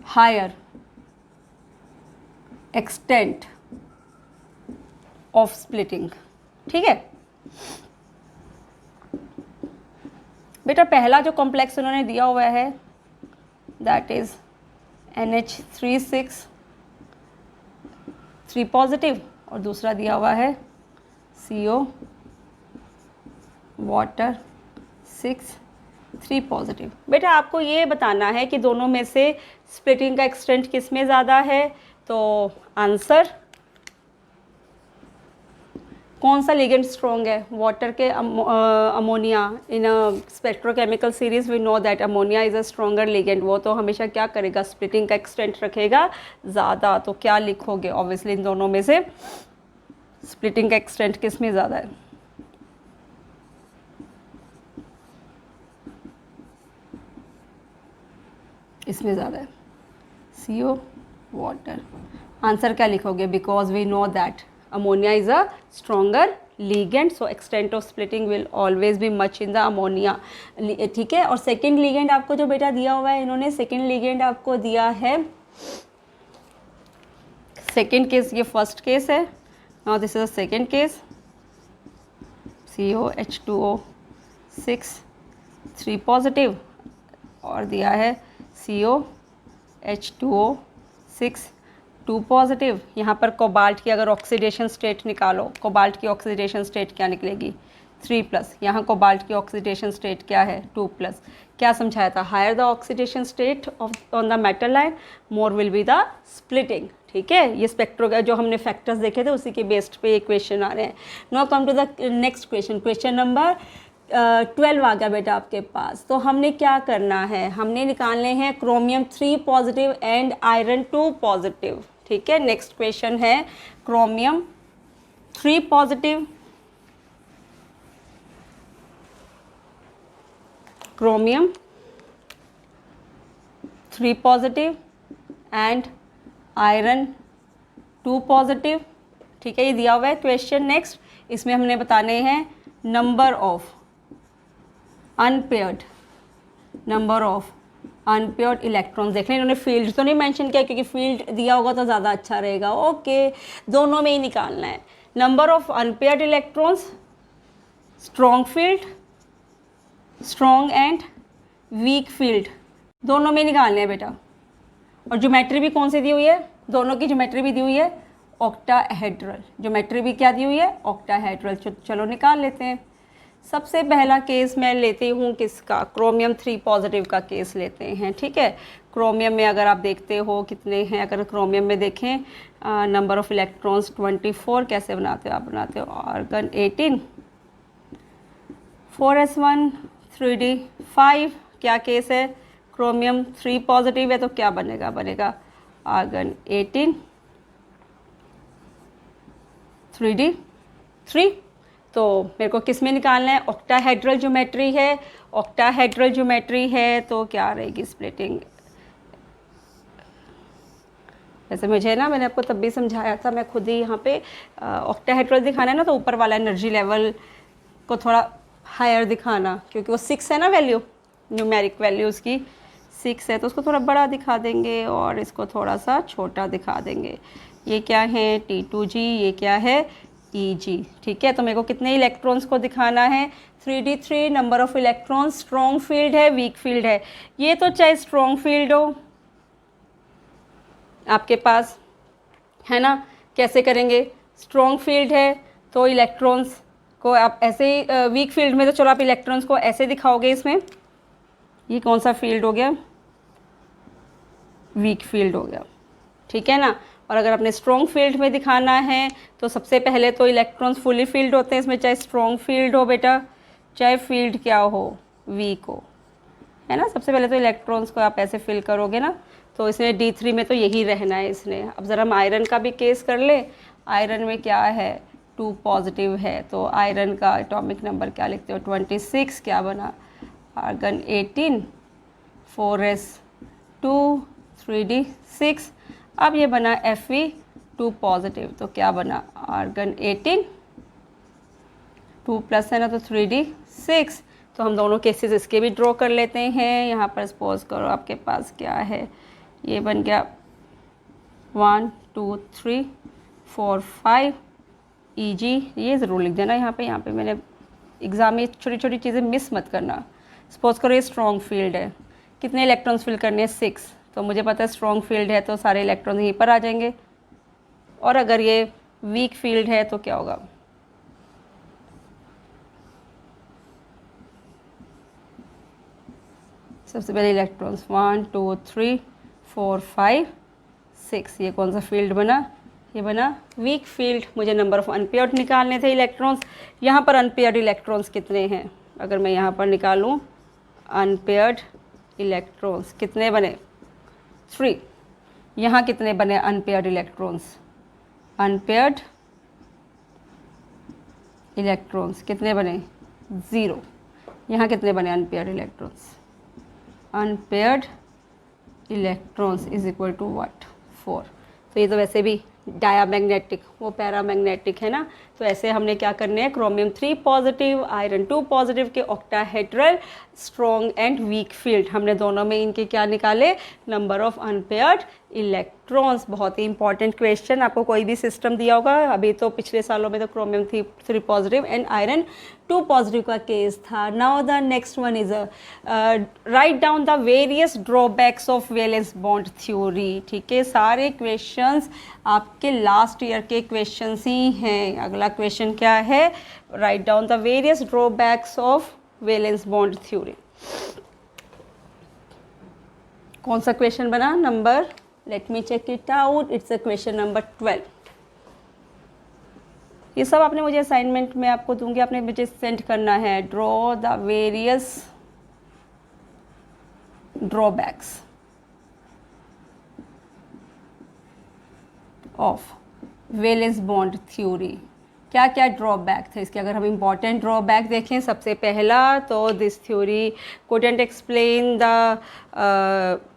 higher extent of splitting, ठीक है बेटा। पहला जो कॉम्प्लेक्स उन्होंने दिया हुआ है दैट इज NH3 3 पॉजिटिव, और दूसरा दिया हुआ है CO वाटर 6 3 पॉजिटिव। बेटा आपको ये बताना है कि दोनों में से स्प्लिटिंग का एक्सटेंट किस में ज़्यादा है, तो आंसर कौन सा लिगेंड स्ट्रॉन्ग है, वाटर के ammonia. In spectrochemical series we know that ammonia is a stronger ligand, वो तो हमेशा क्या करेगा, स्प्लिटिंग का एक्सटेंट रखेगा ज़्यादा। तो क्या लिखोगे, ऑब्वियसली इन दोनों में से स्प्लिटिंग का एक्सटेंट किस में ज़्यादा है, इसमें ज़्यादा है, CO वाटर। आंसर क्या लिखोगे, because we know that ammonia is a stronger ligand, so extent of splitting will always be much in the ammonia, ठीक है। और सेकेंड ligand आपको जो बेटा दिया हुआ है, इन्होंने सेकेंड ligand आपको दिया है, सेकेंड केस, ये फर्स्ट केस है, now this is a second case, COH2O 6 3 positive, और दिया है COH2O 6 2 पॉजिटिव। यहाँ पर कोबाल्ट की अगर ऑक्सीडेशन स्टेट निकालो, कोबाल्ट की ऑक्सीडेशन स्टेट क्या निकलेगी, 3+। यहाँ कोबाल्ट की ऑक्सीडेशन स्टेट क्या है, 2+। क्या समझाया था, higher the oxidation state of on the metal line more will be the splitting, ठीक है। ये स्पेक्ट्रो का जो हमने फैक्टर्स देखे थे उसी के बेस्ड पे ये क्वेश्चन आ रहे हैं। Now come to the next question, question number 12 आ गया बेटा आपके पास। तो हमने क्या करना है, हमने निकालने हैं chromium 3 positive and iron 2 positive, ठीक है। नेक्स्ट क्वेश्चन है chromium 3 positive, chromium 3 positive and iron 2 positive, ठीक है। ये दिया हुआ है क्वेश्चन। नेक्स्ट इसमें हमने बताने हैं नंबर ऑफ अनपेयर्ड इलेक्ट्रॉन्स। देख लें, इन्होंने फील्ड तो नहीं मेंशन किया क्योंकि फील्ड दिया होगा तो ज़्यादा अच्छा रहेगा, ओके। दोनों में ही निकालना है, number of unpaired electrons, strong field, strong and weak field, दोनों में निकालने हैं बेटा। और ज्योमेट्री भी कौन सी दी हुई है, दोनों की ज्योमेट्री भी दी हुई है ऑक्टाहेड्रल, ज्योमेट्री भी क्या दी हुई है, ऑक्टाहेड्रल। चलो निकाल लेते हैं। सबसे पहला केस मैं लेती हूँ किसका, क्रोमियम 3 पॉजिटिव का केस लेते हैं, ठीक है। क्रोमियम में अगर आप देखते हो कितने हैं, अगर क्रोमियम में देखें नंबर ऑफ इलेक्ट्रॉन्स 24, कैसे बनाते हो आप, बनाते हो आर्गन 18, 4s1 3d5। क्या केस है, क्रोमियम 3 पॉजिटिव है तो क्या बनेगा, बनेगा आर्गन 18 3d3। तो मेरे को किस में निकालना है, ऑक्टाहेड्रल ज्योमेट्री है, ऑक्टाहेड्रल ज्योमेट्री है तो क्या रहेगी स्प्लिटिंग। वैसे मुझे ना, मैंने आपको तब भी समझाया था, मैं खुद ही यहाँ पे ऑक्टाहेड्रल दिखाना है ना तो ऊपर वाला एनर्जी लेवल को थोड़ा हायर दिखाना, क्योंकि वो 6 है ना वैल्यू, न्यूमेरिक वैल्यू उसकी 6 है, तो उसको थोड़ा बड़ा दिखा देंगे और इसको थोड़ा सा छोटा दिखा देंगे। ये क्या है T2G, ये क्या है EG, ठीक है। तो मेरे को कितने इलेक्ट्रॉन्स को दिखाना है, 3d3, number of electrons, strong field है, वीक फील्ड है। ये तो चाहे स्ट्रॉन्ग फील्ड हो आपके पास, है ना। कैसे करेंगे, स्ट्रॉन्ग फील्ड है तो इलेक्ट्रॉन्स को आप ऐसे ही, वीक फील्ड में तो चलो आप इलेक्ट्रॉन्स को ऐसे दिखाओगे, इसमें ये कौन सा फील्ड हो गया, वीक फील्ड हो गया, ठीक है ना। और अगर अपने स्ट्रॉन्ग फील्ड में दिखाना है तो सबसे पहले तो इलेक्ट्रॉन्स फुली फील्ड होते हैं इसमें, चाहे स्ट्रॉन्ग फील्ड हो बेटा, चाहे फील्ड क्या हो, वीक हो, है ना। सबसे पहले तो इलेक्ट्रॉन्स को आप ऐसे फिल करोगे ना, तो इसमें D3 में तो यही रहना है इसने। अब ज़रा हम आयरन का भी केस कर ले। आयरन में क्या है, 2 पॉजिटिव है, तो आयरन का एटॉमिक नंबर क्या लिखते हो, 26। क्या बना, आर्गन 18, 4s2, 3d6। अब ये बना Fe 2 पॉजिटिव, तो क्या बना, आर्गन 18, 2 प्लस है ना तो 3d6। तो हम दोनों केसेस इसके भी ड्रॉ कर लेते हैं। यहाँ पर सपोज करो आपके पास क्या है, ये बन गया 1 2 3 4 5 Eg। ये ज़रूर लिख देना यहाँ पे मैंने एग्ज़ाम में छोटी छोटी चीज़ें मिस मत करना। सपोज करो ये स्ट्रॉन्ग फील्ड है, कितने इलेक्ट्रॉन्स फिल करने हैं, 6। तो मुझे पता है स्ट्रॉन्ग फील्ड है तो सारे इलेक्ट्रॉन यहीं पर आ जाएंगे। और अगर ये वीक फील्ड है तो क्या होगा, सबसे पहले इलेक्ट्रॉन्स 1 2 3 4 5 6। ये कौन सा फील्ड बना, ये बना वीक फील्ड। मुझे नंबर ऑफ अनपेयर्ड निकालने थे इलेक्ट्रॉन्स। यहाँ पर अनपेयर्ड इलेक्ट्रॉन्स कितने हैं, अगर मैं यहाँ पर निकालूँ अनपेयर्ड इलेक्ट्रॉन्स कितने बने, 3। यहाँ कितने बने अनपेयर्ड इलेक्ट्रॉन्स, अनपेयर्ड इलेक्ट्रॉन्स कितने बने, 0। यहाँ कितने बने unpaired electrons, unpaired electrons is equal to what, 4। तो ये तो वैसे भी डायामैग्नेटिक, वो पैरामैग्नेटिक है ना। तो ऐसे हमने क्या करने हैं, क्रोमियम 3 पॉजिटिव, आयरन 2 पॉजिटिव के octahedral strong and weak field, हमने दोनों में इनके क्या निकाले, नंबर ऑफ अनपेयर्ड इलेक्ट्रॉन्स। बहुत ही इंपॉर्टेंट क्वेश्चन, आपको कोई भी सिस्टम दिया होगा, अभी तो पिछले सालों में तो chromium 3 positive and iron 2 positive का केस था। Now the next one is write down the various drawbacks of valence bond theory. ठीक है, सारे क्वेश्चंस आपके लास्ट ईयर के क्वेश्चंस ही हैं। अगला क्वेश्चन क्या है, write down the various drawbacks of valence bond theory. कौन सा क्वेश्चन बना, number, let me check it out, it's a question number 12। ये सब आपने मुझे असाइनमेंट में आपको दूंगी, आपने मुझे सेंड करना है। Draw the various drawbacks of valence bond theory. क्या क्या ड्रॉबैक थे इसके, अगर हम इम्पॉर्टेंट ड्रॉबैक देखें, सबसे पहला तो this theory couldn't explain the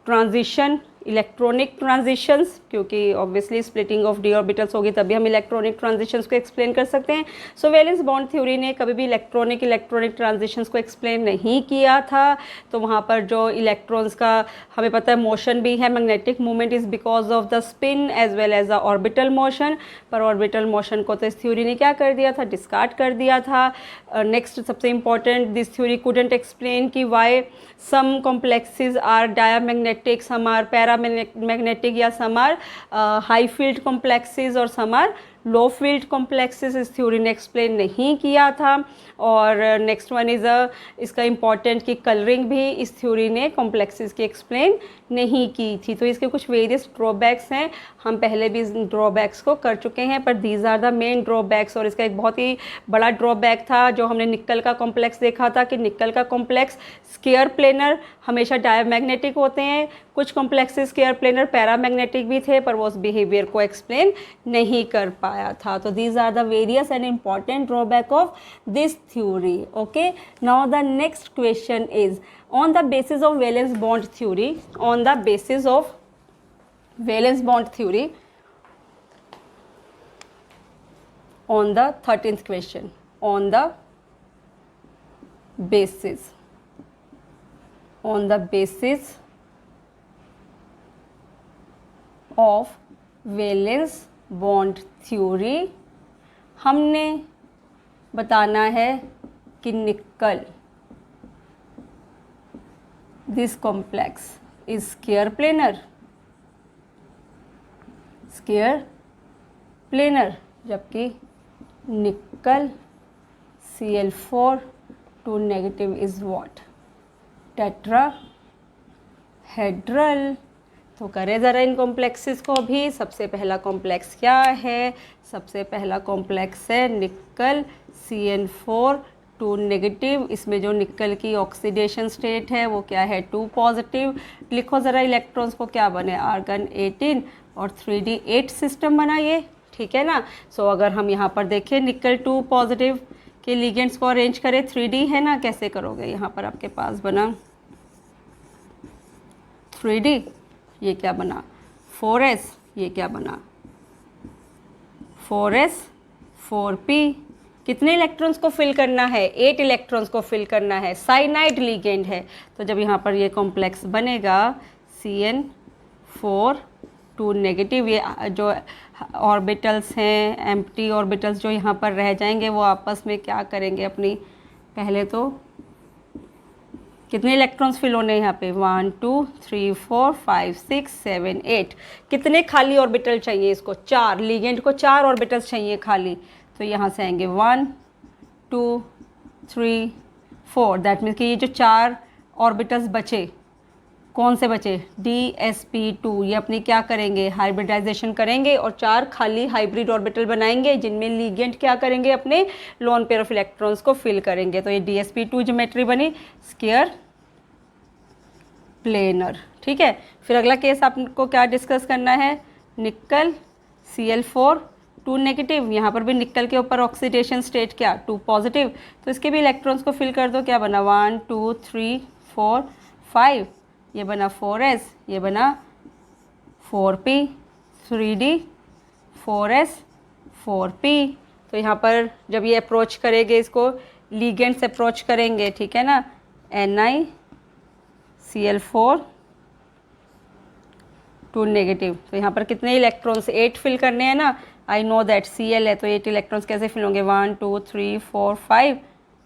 transition, electronic transitions, क्योंकि obviously splitting of D orbitals होगी तभी हम इलेक्ट्रॉनिक ट्रांजिशंस को एक्सप्लेन कर सकते हैं। सो वैलेंस बॉन्ड थ्योरी ने कभी भी इलेक्ट्रॉनिक ट्रांजिशंस को एक्सप्लेन नहीं किया था। तो वहाँ पर जो इलेक्ट्रॉन्स का हमें पता है मोशन भी है, magnetic movement is because of the spin as well as the orbital motion. पर ऑर्बिटल मोशन को तो इस थ्योरी ने क्या कर दिया था, डिस्कार्ड कर दिया था। नेक्स्ट सबसे important, this theory couldn't explain कि why some complexes are diamagnetic, some are paramagnetic, या some are high field complexes और some are low field complexes, इस थ्योरी ने एक्सप्लेन नहीं किया था। और नेक्स्ट वन इज़ इसका इम्पॉर्टेंट कि कलरिंग भी इस थ्योरी ने कॉम्प्लेक्सेस की एक्सप्लेन नहीं की थी। तो इसके कुछ वेरियस ड्रॉबैक्स हैं, हम पहले भी इस ड्रॉबैक्स को कर चुके हैं, पर these are the main drawbacks. और इसका एक बहुत ही बड़ा ड्रॉबैक था जो हमने निकल का कॉम्प्लेक्स देखा था कि निकल का कॉम्प्लेक्स स्केयर प्लेनर हमेशा डायमैग्नेटिक होते हैं, कुछ कॉम्प्लेक्सेस स्केयर प्लेनर पैरामैग्नेटिक भी थे, पर वो उस बिहेवियर को एक्सप्लेन नहीं कर पाया था। तो these are the various and important drawback of this theory. Okay, now the next question is on the basis of valence bond theory, on the basis of valence bond theory, on the 13th question, on the basis of valence bond theory, हमने बताना है कि निकल, this complex is square planar planar, जबकि निकल Cl4 2 negative is what, tetrahedral. तो करें ज़रा इन कॉम्प्लेक्सेस को भी। सबसे पहला कॉम्प्लेक्स क्या है? सबसे पहला कॉम्प्लेक्स है निकल Cn4 2 नेगेटिव। इसमें जो निकल की ऑक्सीडेशन स्टेट है वो क्या है? 2 पॉजिटिव। लिखो ज़रा इलेक्ट्रॉन्स को, क्या बने? आर्गन 18 और 3d8 सिस्टम बना ये, ठीक है ना। सो अगर हम यहाँ पर देखें निकल 2 पॉजिटिव के लिगेंड्स को अरेंज करें, 3d है ना, कैसे करोगे? यहाँ पर आपके पास बना 3d, ये क्या बना? 4s, ये क्या बना? 4s 4p। कितने इलेक्ट्रॉन्स को फिल करना है? 8 इलेक्ट्रॉन्स को फिल करना है। साइनाइड लिगेंड है, तो जब यहाँ पर ये कॉम्प्लेक्स बनेगा Cn4 2 नेगेटिव, ये जो ऑर्बिटल्स हैं, एम्प्टी ऑर्बिटल्स जो यहाँ पर रह जाएंगे, वो आपस में क्या करेंगे? अपनी पहले तो कितने इलेक्ट्रॉन्स फिल होने हैं यहाँ पे? 1 2 3 4 5 6 7 8। कितने खाली ऑर्बिटल चाहिए इसको? 4। लिगेंड को 4 ऑर्बिटल्स चाहिए खाली, तो यहाँ से आएंगे 1 2 3 4। दैट मीन्स कि ये जो 4 ऑर्बिटल्स बचे, कौन से बचे? DsP2। ये अपनी क्या करेंगे? हाइब्रिडाइजेशन करेंगे और 4 खाली हाइब्रिड ऑर्बिटल बनाएंगे, जिनमें लिगेंड क्या करेंगे? अपने लोन पेयर ऑफ इलेक्ट्रॉन्स को फिल करेंगे। तो ये DsP2 ज्योमेट्री बनी, स्क्वायर प्लेनर, ठीक है। फिर अगला केस आपको क्या डिस्कस करना है? निकल Cl4 2 नेगेटिव। यहाँ पर भी निकल के ऊपर ऑक्सीडेशन स्टेट क्या? 2 पॉजिटिव। तो इसके भी इलेक्ट्रॉन्स को फिल कर दो। क्या बना? 1 2 3 4 5। ये बना 4s, ये बना 4p, 3d 4s 4p। तो यहाँ पर जब ये अप्रोच करेंगे, इसको लिगेंड्स अप्रोच करेंगे, ठीक है ना, NiCl4 2 नेगेटिव। तो यहाँ पर कितने इलेक्ट्रॉन्स? 8 फिल करने हैं ना। आई नो दैट Cl है, तो 8 इलेक्ट्रॉन्स कैसे फिल होंगे? 1 2 3 4 5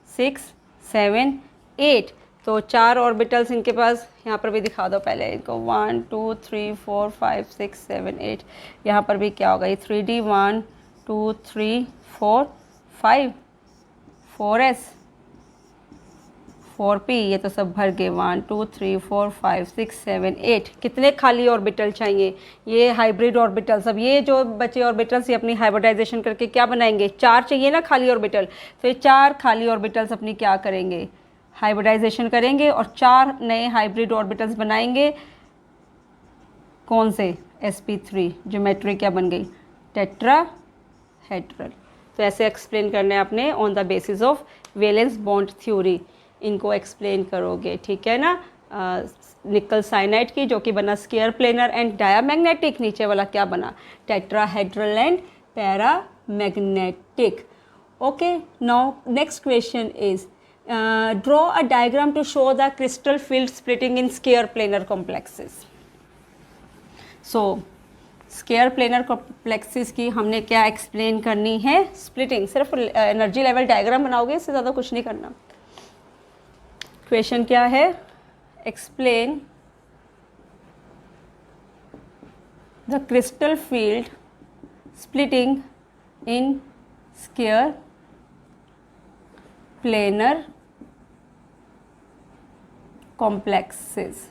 6 7 8। तो 4 ऑर्बिटल्स इनके पास, यहाँ पर भी दिखा दो पहले इनको, 1 2 3 4 5 6 7 8। यहाँ पर भी क्या होगा? ये 3d 1 2 3 4 5 4s 4p। ये तो सब भर गए, 1 2 3 4 5 6 7 8। कितने खाली ऑर्बिटल चाहिए? ये हाइब्रिड ऑर्बिटल्स। अब ये जो बचे ऑर्बिटल्स, ये अपनी हाइब्रिडाइजेशन करके क्या बनाएंगे? 4 चाहिए ना खाली ऑर्बिटल, तो ये 4 खाली ऑर्बिटल्स अपनी क्या करेंगे? हाइब्रिडाइजेशन करेंगे और 4 नए हाइब्रिड ऑर्बिटल्स बनाएंगे। कौन से? sp3। ज्योमेट्री क्या बन गई? टेट्राहेड्रल। तो ऐसे एक्सप्लेन करना है आपने on the basis of valence bond theory. इनको एक्सप्लेन करोगे, ठीक है ना। निकल साइनाइड की, जो कि बना स्क्वायर प्लेनर एंड डायामैग्नेटिक। नीचे वाला क्या बना? Tetrahedral and paramagnetic. Okay, now next question is draw a diagram to show the crystal field splitting in square planar complexes. So square planar complexes की हमने क्या एक्सप्लेन करनी है? स्प्लिटिंग। सिर्फ एनर्जी लेवल डायग्राम बनाओगे, इससे ज़्यादा कुछ नहीं करना। क्वेश्चन क्या है? Explain the crystal field splitting in square planar complexes.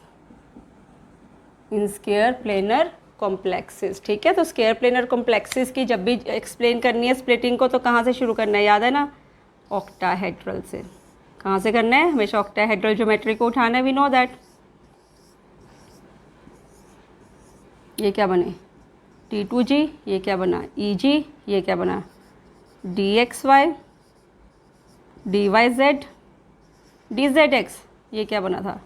In square planar complexes, ठीक है। तो स्क्वायर प्लेनर कॉम्प्लेक्सेस की जब भी एक्सप्लेन करनी है स्प्लिटिंग को, तो कहाँ से शुरू करना है? याद है ना, ऑक्टाहेड्रल से। कहाँ से करना है? हमेशा ऑक्टाहेड्रल ज्योमेट्री को उठाना है। We know that. ये क्या बने? T2g। ये क्या बना? Eg। ये क्या बना? dxy dyz dzx। ये क्या बना था?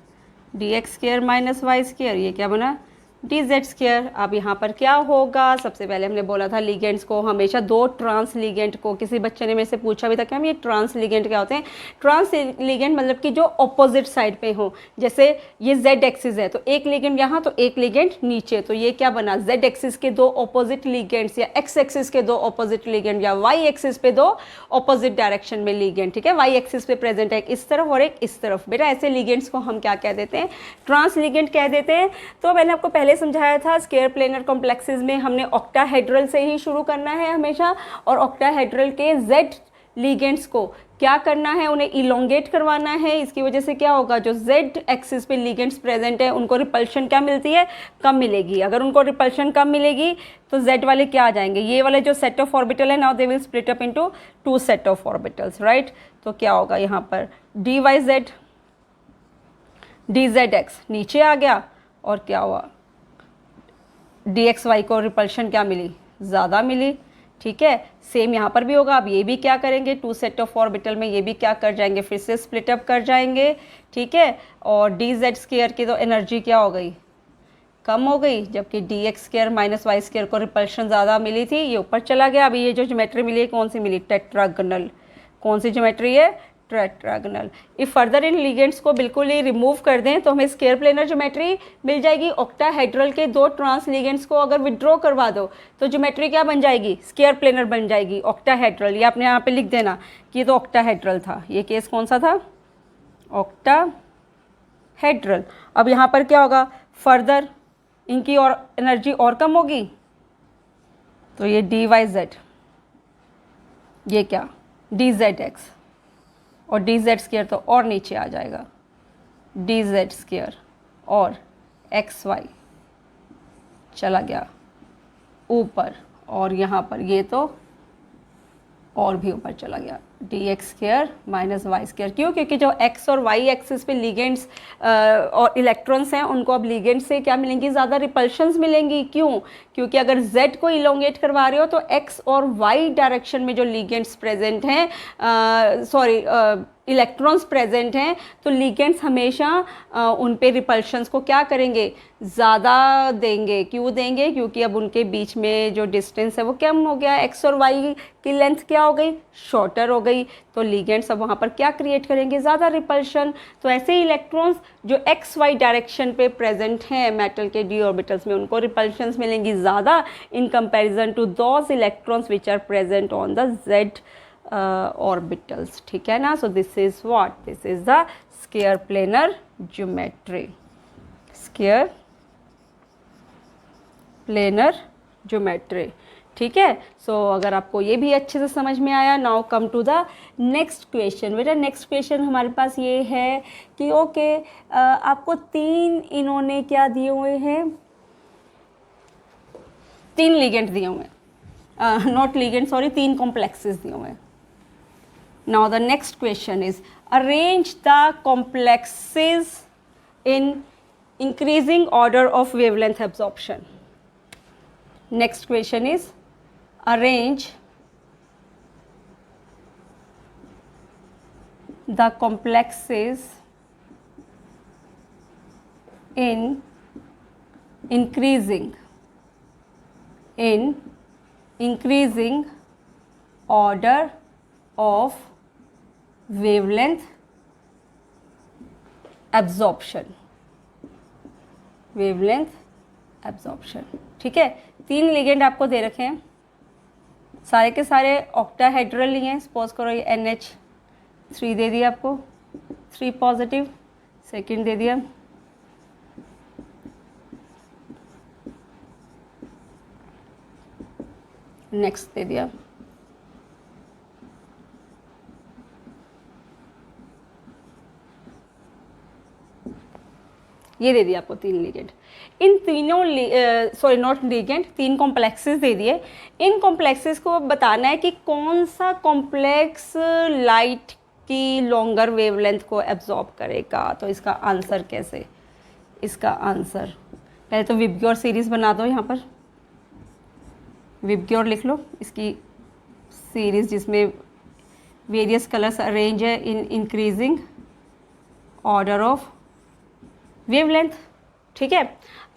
dx square minus Y square. ये क्या बना? dz square. अब यहाँ पर क्या होगा? सबसे पहले हमने बोला था लिगेंड्स को हमेशा 2 ट्रांस लिगेंड को, किसी बच्चे ने मेरे से पूछा भी था कि हम ये ट्रांस लिगेंड क्या होते हैं? ट्रांस लिगेंड मतलब कि जो ऑपोजिट साइड पे हो। जैसे ये z एक्सिस है, तो एक लिगेंड यहाँ, तो एक लिगेंड नीचे। तो ये क्या बना? z एक्सिस के 2 ऑपोजिट लिगेंड्स, या x एक्सिस के 2 ऑपोजिट लिगेंड, या y एक्सिस पे 2 ऑपोजिट डायरेक्शन में लिगेंड, ठीक है। y एक्सिस पे प्रेजेंट है एक इस तरफ और एक इस तरफ। बेटा ऐसे लिगेंड्स को हम क्या कह देते हैं? ट्रांस लिगेंड कह देते हैं। तो मैंने आपको पहले पहले समझाया था स्क्वायर प्लेनर कॉम्प्लेक्सेस में हमने ऑक्टाहेड्रल से ही शुरू करना है हमेशा, और ऑक्टाहेड्रल के जेड लिगेंड्स को क्या करना है, उन्हें इलोंगेट करवाना है। इसकी वजह से क्या होगा, जो जेड एक्सिस पे लिगेंड्स प्रेजेंट है उनको रिपल्शन क्या मिलती है, कम मिलेगी। अगर उनको रिपल्शन कम मिलेगी तो जेड वाले क्या आ जाएंगे, ये वाले जो सेट ऑफ ऑर्बिटल है, now they will split up into 2 set of orbitals, right. तो क्या होगा यहाँ पर D Y Z, D Z X नीचे आ गया, और क्या हुआ डी एक्स वाई को रिपल्शन क्या मिली, ज़्यादा मिली, ठीक है। सेम यहाँ पर भी होगा। अब ये भी क्या करेंगे, 2 सेट ऑफ ऑर्बिटल में ये भी क्या कर जाएंगे, फिर से स्प्लिट अप कर जाएंगे, ठीक है। और डी जेड स्क्वायर की तो एनर्जी क्या हो गई, कम हो गई, जबकि D X square minus Y square को रिपल्शन ज़्यादा मिली थी, ये ऊपर चला गया। अभी ये जो ज्योमेट्री मिली है कौन सी मिली, टेट्रागोनल। कौन सी ज्योमेट्री है, tetragonal. If further in ligands को बिल्कुल ही रिमूव कर दें तो हमें स्क्वायर प्लेनर ज्योमेट्री मिल जाएगी। ऑक्टाहेड्रल के 2 ट्रांस लिगेंड्स को अगर विड्रॉ करवा दो तो ज्योमेट्री क्या बन जाएगी, स्क्वायर प्लेनर बन जाएगी, ऑक्टाहेड्रल। ये आपने यहाँ पे लिख देना कि ये तो ऑक्टाहेड्रल था। ये केस कौन सा था, ऑक्टाहेड्रल। अब यहाँ पर क्या होगा, फर्दर इनकी और एनर्जी और कम होगी, तो ये डी वाई जेड, ये क्या डी जेड एक्स, और डी जेड स्क्वायर तो और नीचे आ जाएगा, डी जेड स्क्वायर, और एक्स वाई चला गया ऊपर, और यहाँ पर ये तो और भी ऊपर चला गया, D X square minus Y square. क्यों, क्योंकि जो एक्स और वाई एक्सिस पे लिगेंड्स और इलेक्ट्रॉन्स हैं उनको अब लिगेंड से क्या मिलेंगी, ज़्यादा रिपल्शंस मिलेंगी। क्यों, क्योंकि अगर जेड को इलोंगेट करवा रहे हो तो एक्स और वाई डायरेक्शन में जो लिगेंड्स प्रेजेंट हैं, इलेक्ट्रॉन्स प्रेजेंट हैं, तो लिगेंड्स हमेशा उन पे रिपल्शंस को क्या करेंगे, ज़्यादा देंगे। क्यों देंगे, क्योंकि अब उनके बीच में जो डिस्टेंस है वो कम हो गया, एक्स और वाई की लेंथ क्या हो गई, शॉर्टर हो गई, तो लिगेंड्स अब वहाँ पर क्या क्रिएट करेंगे, ज़्यादा रिपल्शन। तो ऐसे ही इलेक्ट्रॉन्स जो एक्स वाई डायरेक्शन पे प्रेजेंट हैं मेटल के डी ऑर्बिटल्स में, उनको रिपल्शंस मिलेंगी ज़्यादा in comparison to those electrons which are present on the Z orbitals, ठीक है ना। So this is what, this is the square planar geometry, square planar geometry, ठीक है। सो अगर आपको ये भी अच्छे से समझ में आया, now come to the next question. बेटा नेक्स्ट क्वेश्चन हमारे पास ये है कि ओके आपको 3 इन्होंने क्या दिए हुए हैं, 3 लिगेंड दिए हुए हैं, नॉट लिगेंड सॉरी, 3 कॉम्प्लेक्सेस दिए हुए हैं। Now the next question is arrange the complexes in increasing order of wavelength absorption. Next question is arrange the complexes in increasing order of wavelength absorption, wavelength absorption, ठीक है। 3 ligand आपको दे रखे हैं, सारे के सारे ऑक्टाहेड्रल लिए हैं। सपोज करो ये NH3 दे दिया आपको, 3 पॉजिटिव, सेकेंड दे दिया, नेक्स्ट दे दिया, ये दे दिया आपको 3 लिगेंड। इन तीनों सॉरी नॉट लिगेंड, 3 कॉम्प्लेक्सेस दे दिए। इन कॉम्प्लेक्सेस को बताना है कि कौन सा कॉम्प्लेक्स लाइट की लॉन्गर वेवलेंथ को एब्जॉर्ब करेगा। तो इसका आंसर कैसे, इसका आंसर पहले तो विबग्योर सीरीज़ बना दो, यहाँ पर विबग्योर लिख लो, इसकी सीरीज़ जिसमें वेरियस कलर्स अरेंज है इन इंक्रीजिंग ऑर्डर ऑफ वेवलेंथ, ठीक है।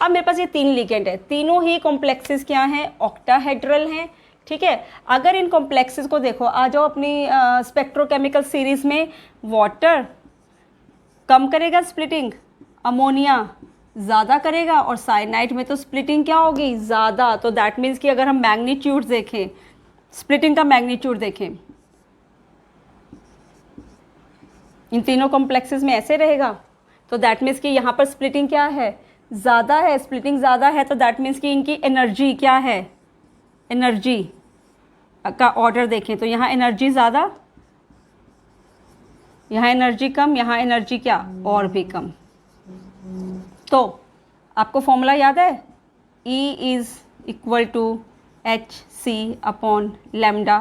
अब मेरे पास ये 3 लिगेंड है, तीनों ही कॉम्प्लेक्सेस क्या हैं, ऑक्टाहेड्रल हैं, ठीक है। अगर इन कॉम्प्लेक्सेस को देखो, आ जाओ अपनी स्पेक्ट्रोकेमिकल सीरीज़ में, वाटर कम करेगा स्प्लिटिंग, अमोनिया ज़्यादा करेगा, और साइनाइड में तो स्प्लिटिंग क्या होगी, ज़्यादा। तो दैट मीन्स कि अगर हम मैग्नीट्यूड देखें, स्प्लिटिंग का मैग्नीट्यूड देखें, इन तीनों कॉम्प्लेक्सेस में ऐसे रहेगा, तो दैट मीन्स कि यहाँ पर स्प्लिटिंग क्या है, ज़्यादा है, स्प्लिटिंग ज़्यादा है, तो दैट मीन्स कि इनकी एनर्जी क्या है, एनर्जी का ऑर्डर देखें तो यहाँ एनर्जी ज़्यादा, यहाँ एनर्जी कम, यहाँ एनर्जी क्या और भी कम। तो आपको फॉर्मूला याद है, E is equal to hc upon lambda,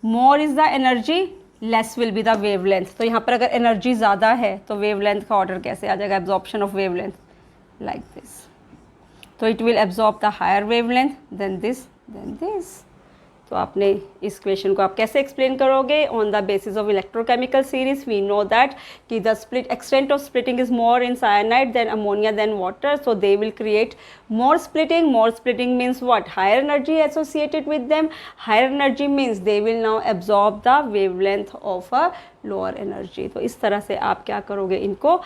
more is the energy less will be the wavelength. तो यहाँ पर अगर एनर्जी ज़्यादा है तो वेवलेंथ का ऑर्डर कैसे आ जाएगा, absorption of wavelength like this. तो it will absorb the higher wavelength than this than this. तो आपने इस क्वेश्चन को आप कैसे एक्सप्लेन करोगे, on the basis of electrochemical series we know that कि the split extent of splitting is more in cyanide than ammonia than water, so they will create more splitting means what, higher energy associated with them, higher energy means they will now absorb the wavelength of a lower energy। तो इस तरह से आप क्या करोगे, इनको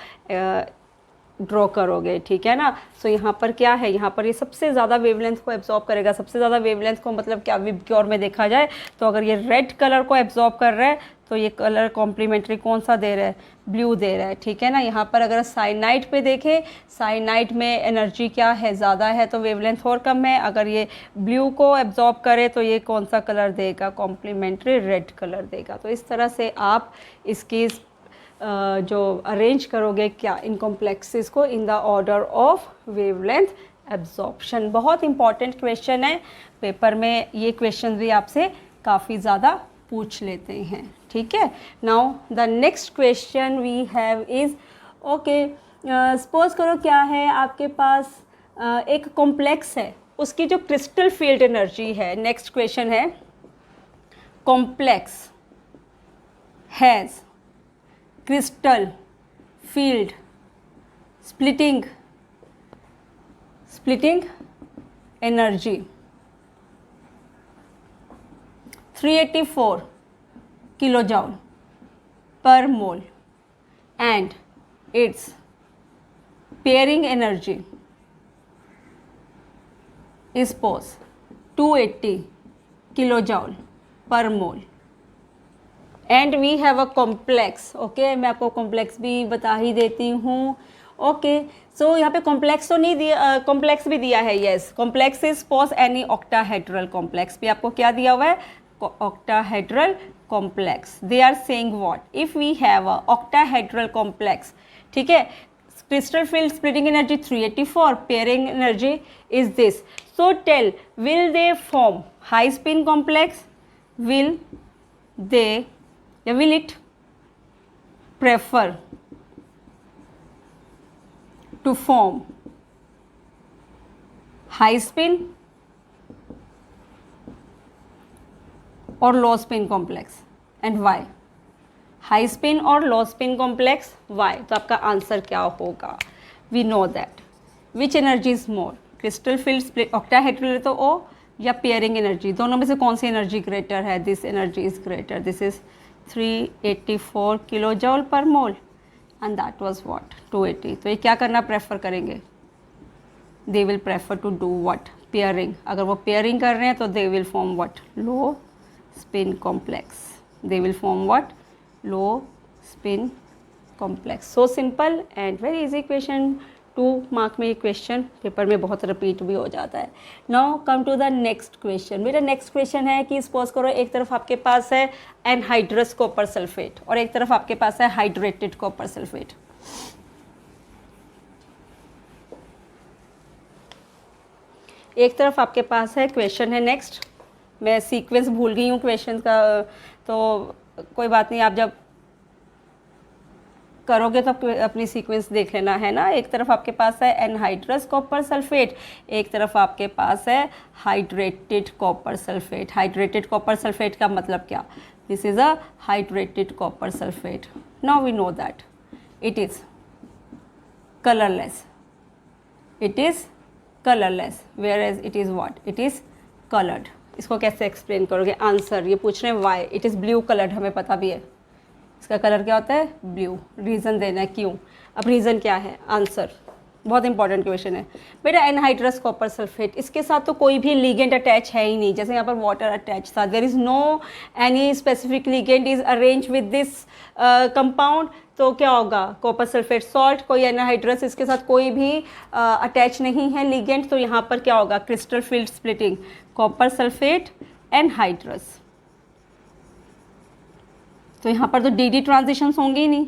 draw करोगे, ठीक है ना। सो यहाँ पर क्या है, यहाँ पर ये सबसे ज़्यादा वेवलेंथ को एब्जॉर्ब करेगा। सबसे ज़्यादा वेवलेंथ को मतलब क्या, विबग्योर में देखा जाए तो अगर ये रेड कलर को एब्जॉर्ब कर रहा है तो ये कलर कॉम्प्लीमेंट्री कौन सा दे रहा है, ब्लू दे रहा है, ठीक है ना। यहाँ पर अगर साइनाइड पे देखें, साइनाइड में एनर्जी क्या है, ज़्यादा है तो वेवलेंथ और कम है। अगर ये ब्लू को एब्जॉर्ब करे तो ये कौन सा कलर देगा, कॉम्प्लीमेंट्री रेड कलर देगा। तो इस तरह से आप इसकी जो अरेंज करोगे क्या, इन कॉम्प्लेक्सेस को in the order of wavelength absorption. बहुत इंपॉर्टेंट क्वेश्चन है, पेपर में ये क्वेश्चन भी आपसे काफ़ी ज़्यादा पूछ लेते हैं, ठीक है। Now the next question we have is, okay suppose करो क्या है आपके पास एक कॉम्प्लेक्स है, उसकी जो क्रिस्टल फील्ड एनर्जी है, नेक्स्ट क्वेश्चन है, complex has crystal field splitting energy 384 kilojoule per mole and its pairing energy is suppose 280 kilojoule per mole and we have a complex. Okay, मैं आपको कॉम्प्लेक्स भी बता ही देती हूँ। ओके, सो यहाँ पे कॉम्प्लेक्स तो नहीं दिया, कॉम्प्लेक्स भी दिया है, yes. Complex is suppose any octahedral complex, भी आपको क्या दिया हुआ है, octahedral complex. They are saying what, if we have a octahedral complex, ठीक है, crystal field splitting energy 384, pairing energy is this, so tell, will they form high spin complex, will they, will it prefer to form high spin or low spin complex and why? High spin और लो spin complex, Y? तो आपका answer क्या होगा? We know that which energy is more, crystal field split octahedral तो o या pairing energy, दोनों में से कौन सी एनर्जी ग्रेटर है? This energy is greater, this is 384 kilo joule per mole and that was what 280। तो ये क्या करना प्रेफर करेंगे? They will prefer to do what, pairing. अगर वो पेयरिंग कर रहे हैं तो they will form what, low spin complex, they will form what, low spin complex। so simple and very easy question, 2 mark में ये क्वेश्चन पेपर में बहुत रिपीट भी हो जाता है। Now come to the next question. मेरा नेक्स्ट क्वेश्चन है कि सपोज करो एक तरफ आपके पास है एनहाइड्रस कॉपर सल्फेट और एक तरफ आपके पास है हाइड्रेटेड कॉपर सल्फेट। एक तरफ आपके पास है, क्वेश्चन है नेक्स्ट, मैं सीक्वेंस भूल गई हूँ क्वेश्चन का, तो कोई बात नहीं, आप जब करोगे तो अपनी सीक्वेंस देख लेना, है ना। एक तरफ आपके पास है एनहाइड्रस कॉपर सल्फेट, एक तरफ आपके पास है hydrated copper sulphate. Hydrated copper sulphate का मतलब क्या? This is a hydrated copper sulphate. Now we know that it is colourless, it is colourless, whereas it is what, it is coloured. इसको कैसे एक्सप्लेन करोगे? Answer ये पूछ रहे हैं why, it is blue coloured, हमें पता भी है इसका कलर क्या होता है, ब्लू। रीज़न देना है क्यों। अब रीज़न क्या है? आंसर बहुत इंपॉर्टेंट क्वेश्चन है बेटा। एनहाइड्रस कॉपर सल्फेट, इसके साथ तो कोई भी लिगेंड अटैच है ही नहीं, जैसे यहाँ पर वाटर अटैच था, there is no any specific ligand is arrange with this compound, तो क्या होगा, कॉपर सल्फेट सॉल्ट, कोई एनहाइड्रस इसके साथ कोई भी अटैच नहीं है लिगेंड, तो यहाँ पर क्या होगा, crystal field splitting, copper sulphate anhydrous. तो यहाँ पर तो डी ट्रांजिशंस होंगे ही नहीं,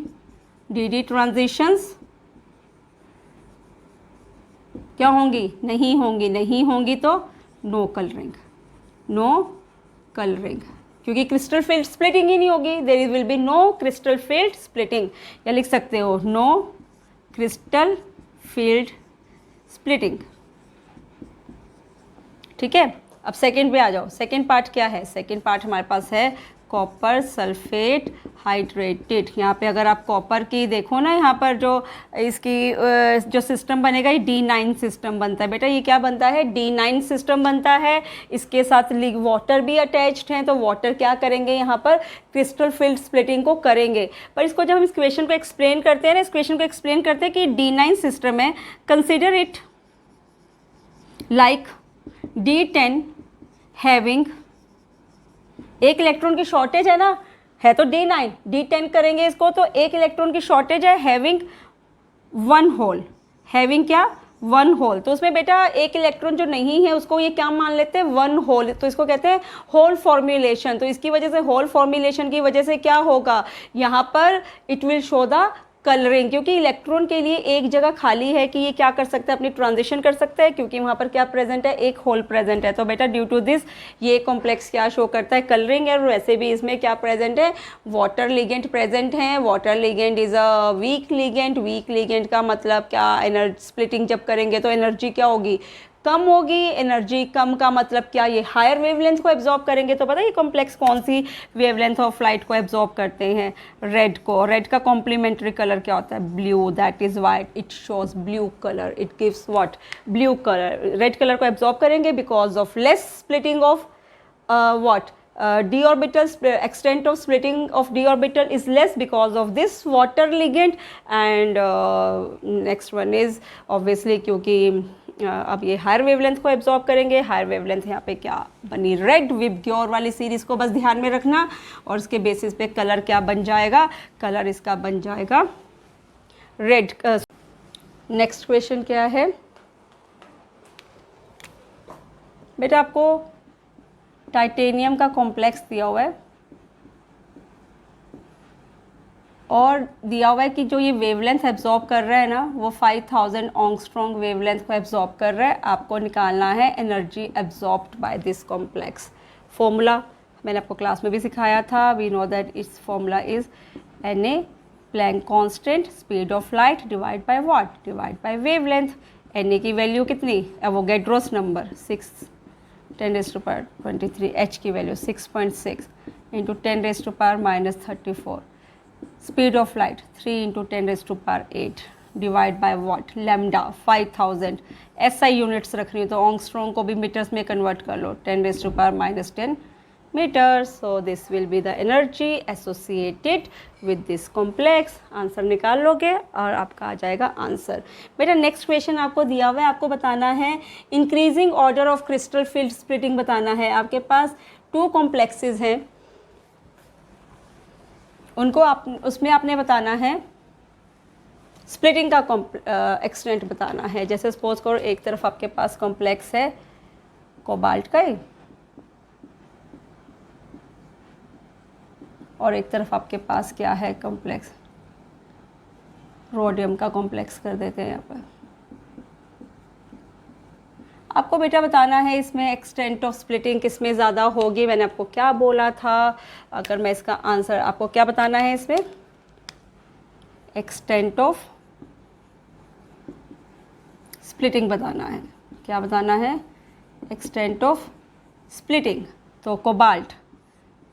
डी ट्रांजिशंस क्या होंगी, नहीं होंगी, नहीं होंगी तो नो कलरिंग, नो कलरिंग, क्योंकि क्रिस्टल फील्ड स्प्लिटिंग ही नहीं होगी, there will be no crystal field splitting, या लिख सकते हो नो क्रिस्टल फील्ड स्प्लिटिंग। ठीक है, अब सेकेंड पे आ जाओ। सेकेंड पार्ट क्या है, सेकेंड पार्ट हमारे पास है कॉपर सल्फेट हाइड्रेटेड। यहाँ पे अगर आप कॉपर की देखो ना, यहाँ पर जो इसकी जो सिस्टम बनेगा ये D9 सिस्टम बनता है बेटा। ये क्या बनता है, D9 सिस्टम बनता है। इसके साथ वाटर भी अटैच्ड हैं, तो वाटर क्या करेंगे, यहाँ पर क्रिस्टल फील्ड स्प्लिटिंग को करेंगे। पर इसको जब हम इस क्वेश्चन को एक्सप्लेन करते हैं ना, इस क्वेश्चन को एक्सप्लेन करते हैं कि D9 सिस्टम है, consider it like D10 having, एक इलेक्ट्रॉन की शॉर्टेज है ना, है तो D9, D10 करेंगे इसको, तो एक इलेक्ट्रॉन की शॉर्टेज है, हैविंग वन होल, हैविंग क्या, वन होल। तो उसमें बेटा एक इलेक्ट्रॉन जो नहीं है उसको ये क्या मान लेते हैं, वन होल, तो इसको कहते हैं होल फॉर्मुलेशन। तो इसकी वजह से, होल फॉर्मुलेशन की वजह से क्या होगा, यहाँ पर it will show the colouring, क्योंकि इलेक्ट्रॉन के लिए एक जगह खाली है कि ये क्या कर सकता है, अपनी ट्रांजिशन कर सकता है, क्योंकि वहाँ पर क्या प्रेजेंट है, एक होल प्रेजेंट है। तो बेटा ड्यू टू दिस ये कॉम्प्लेक्स क्या शो करता है, कलरिंग है। और वैसे भी इसमें क्या प्रेजेंट है, वाटर लिगेंड प्रेजेंट है। Water ligand is a week ligand, week ligand का मतलब क्या, एनर्जी स्प्लिटिंग जब करेंगे तो एनर्जी क्या होगी, कम होगी। एनर्जी कम का मतलब क्या, ये हायर वेवलेंथ को एब्जॉर्ब करेंगे। तो पता है ये कॉम्प्लेक्स कौन सी वेवलेंथ ऑफ लाइट को एब्जॉर्ब करते हैं, रेड को। रेड का कॉम्प्लीमेंट्री कलर क्या होता है, blue, that is white, it shows blue colour, it gives what, blue colour. Red colour को एब्जॉर्ब करेंगे because of less splitting of what, d orbital, extent of splitting of d orbital is less because of this water ligand. And next one is obviously क्योंकि अब ये higher wavelength को absorb करेंगे। Higher wavelength यहाँ पे क्या बनी, red. VIBGYOR वाली सीरीज को बस ध्यान में रखना, और इसके बेसिस पे कलर क्या बन जाएगा, कलर इसका बन जाएगा रेड। नेक्स्ट क्वेश्चन क्या है बेटा, आपको टाइटेनियम का कॉम्प्लेक्स दिया हुआ है और दिया हुआ है कि जो ये वेवलेंथ एब्जॉर्ब कर रहा है ना, वो 5000 ऑंगस्ट्रॉन्ग वेवलेंथ को एब्जॉर्ब कर रहा है। आपको निकालना है energy absorbed by this complex. Formula मैंने आपको क्लास में भी सिखाया था, we know that it's formula is Na Planck constant, speed of light divide by what, divide by wavelength. Na की वैल्यू कितनी, एवोगैड्रोस नंबर 6×10⁻23, H की value 6.6 into 10⁻⁻34, speed of light 3×10⁸8 divide by what, lambda 5000। SI units रखनी हो तो ऑंगस्ट्रॉन्ग को भी metres में convert कर लो, 10⁻⁻10 metres. So this will be the energy associated with this complex. Answer निकाल लोगे और आपका आ जाएगा आंसर। बेटा नेक्स्ट क्वेश्चन आपको दिया हुआ है, आपको बताना है increasing order of crystal field splitting बताना है। आपके पास 2 कॉम्प्लेक्सेस हैं, उनको उसमें आपने बताना है स्प्लिटिंग का एक्सटेंट बताना है। जैसे सपोज करो एक तरफ आपके पास कॉम्प्लेक्स है कोबाल्ट का ही, और एक तरफ आपके पास क्या है कॉम्प्लेक्स, रोडियम का कॉम्प्लेक्स कर देते हैं यहाँ पर। आपको बेटा बताना है इसमें एक्सटेंट ऑफ स्प्लिटिंग किसमें ज़्यादा होगी। मैंने आपको क्या बोला था, अगर मैं इसका आंसर, आपको क्या बताना है इसमें, एक्सटेंट ऑफ स्प्लिटिंग बताना है। क्या बताना है, एक्सटेंट ऑफ स्प्लिटिंग। तो कोबाल्ट,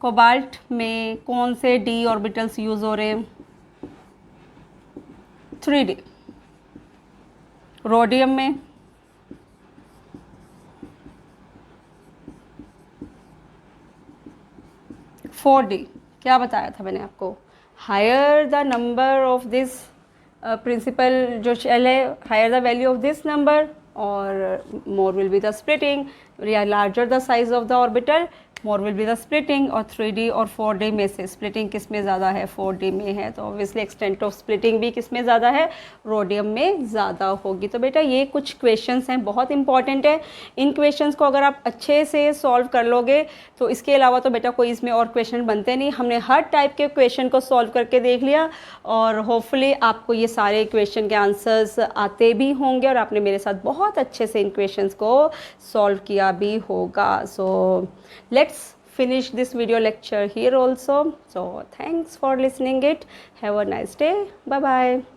कोबाल्ट में कौन से d ऑर्बिटल्स यूज़ हो रहे हैं, 3D। रोडियम में 4D। क्या बताया था मैंने आपको, higher the number of this principal जो शेल है, higher the value of this number और more will be the splitting, या larger the size of the orbital more will be the splitting. और 3D और 4D में से splitting किस में ज़्यादा है, 4D में है, तो ऑब्वियसली एक्सटेंट ऑफ स्प्लिटिंग भी किस में ज़्यादा है, रोडियम में ज़्यादा होगी। तो बेटा ये कुछ क्वेश्चंस हैं, बहुत इंपॉर्टेंट है। इन क्वेश्चंस को अगर आप अच्छे से सॉल्व कर लोगे तो इसके अलावा तो बेटा कोई इसमें और क्वेश्चन बनते नहीं। हमने हर टाइप के क्वेश्चन को सॉल्व करके देख लिया और होपफुली आपको ये सारे क्वेश्चन के आंसर्स आते भी होंगे और आपने मेरे साथ बहुत अच्छे से इन क्वेश्चंस को सॉल्व किया भी होगा। सो let's finish this video lecture here also. So thanks for listening it. Have a nice day. Bye bye.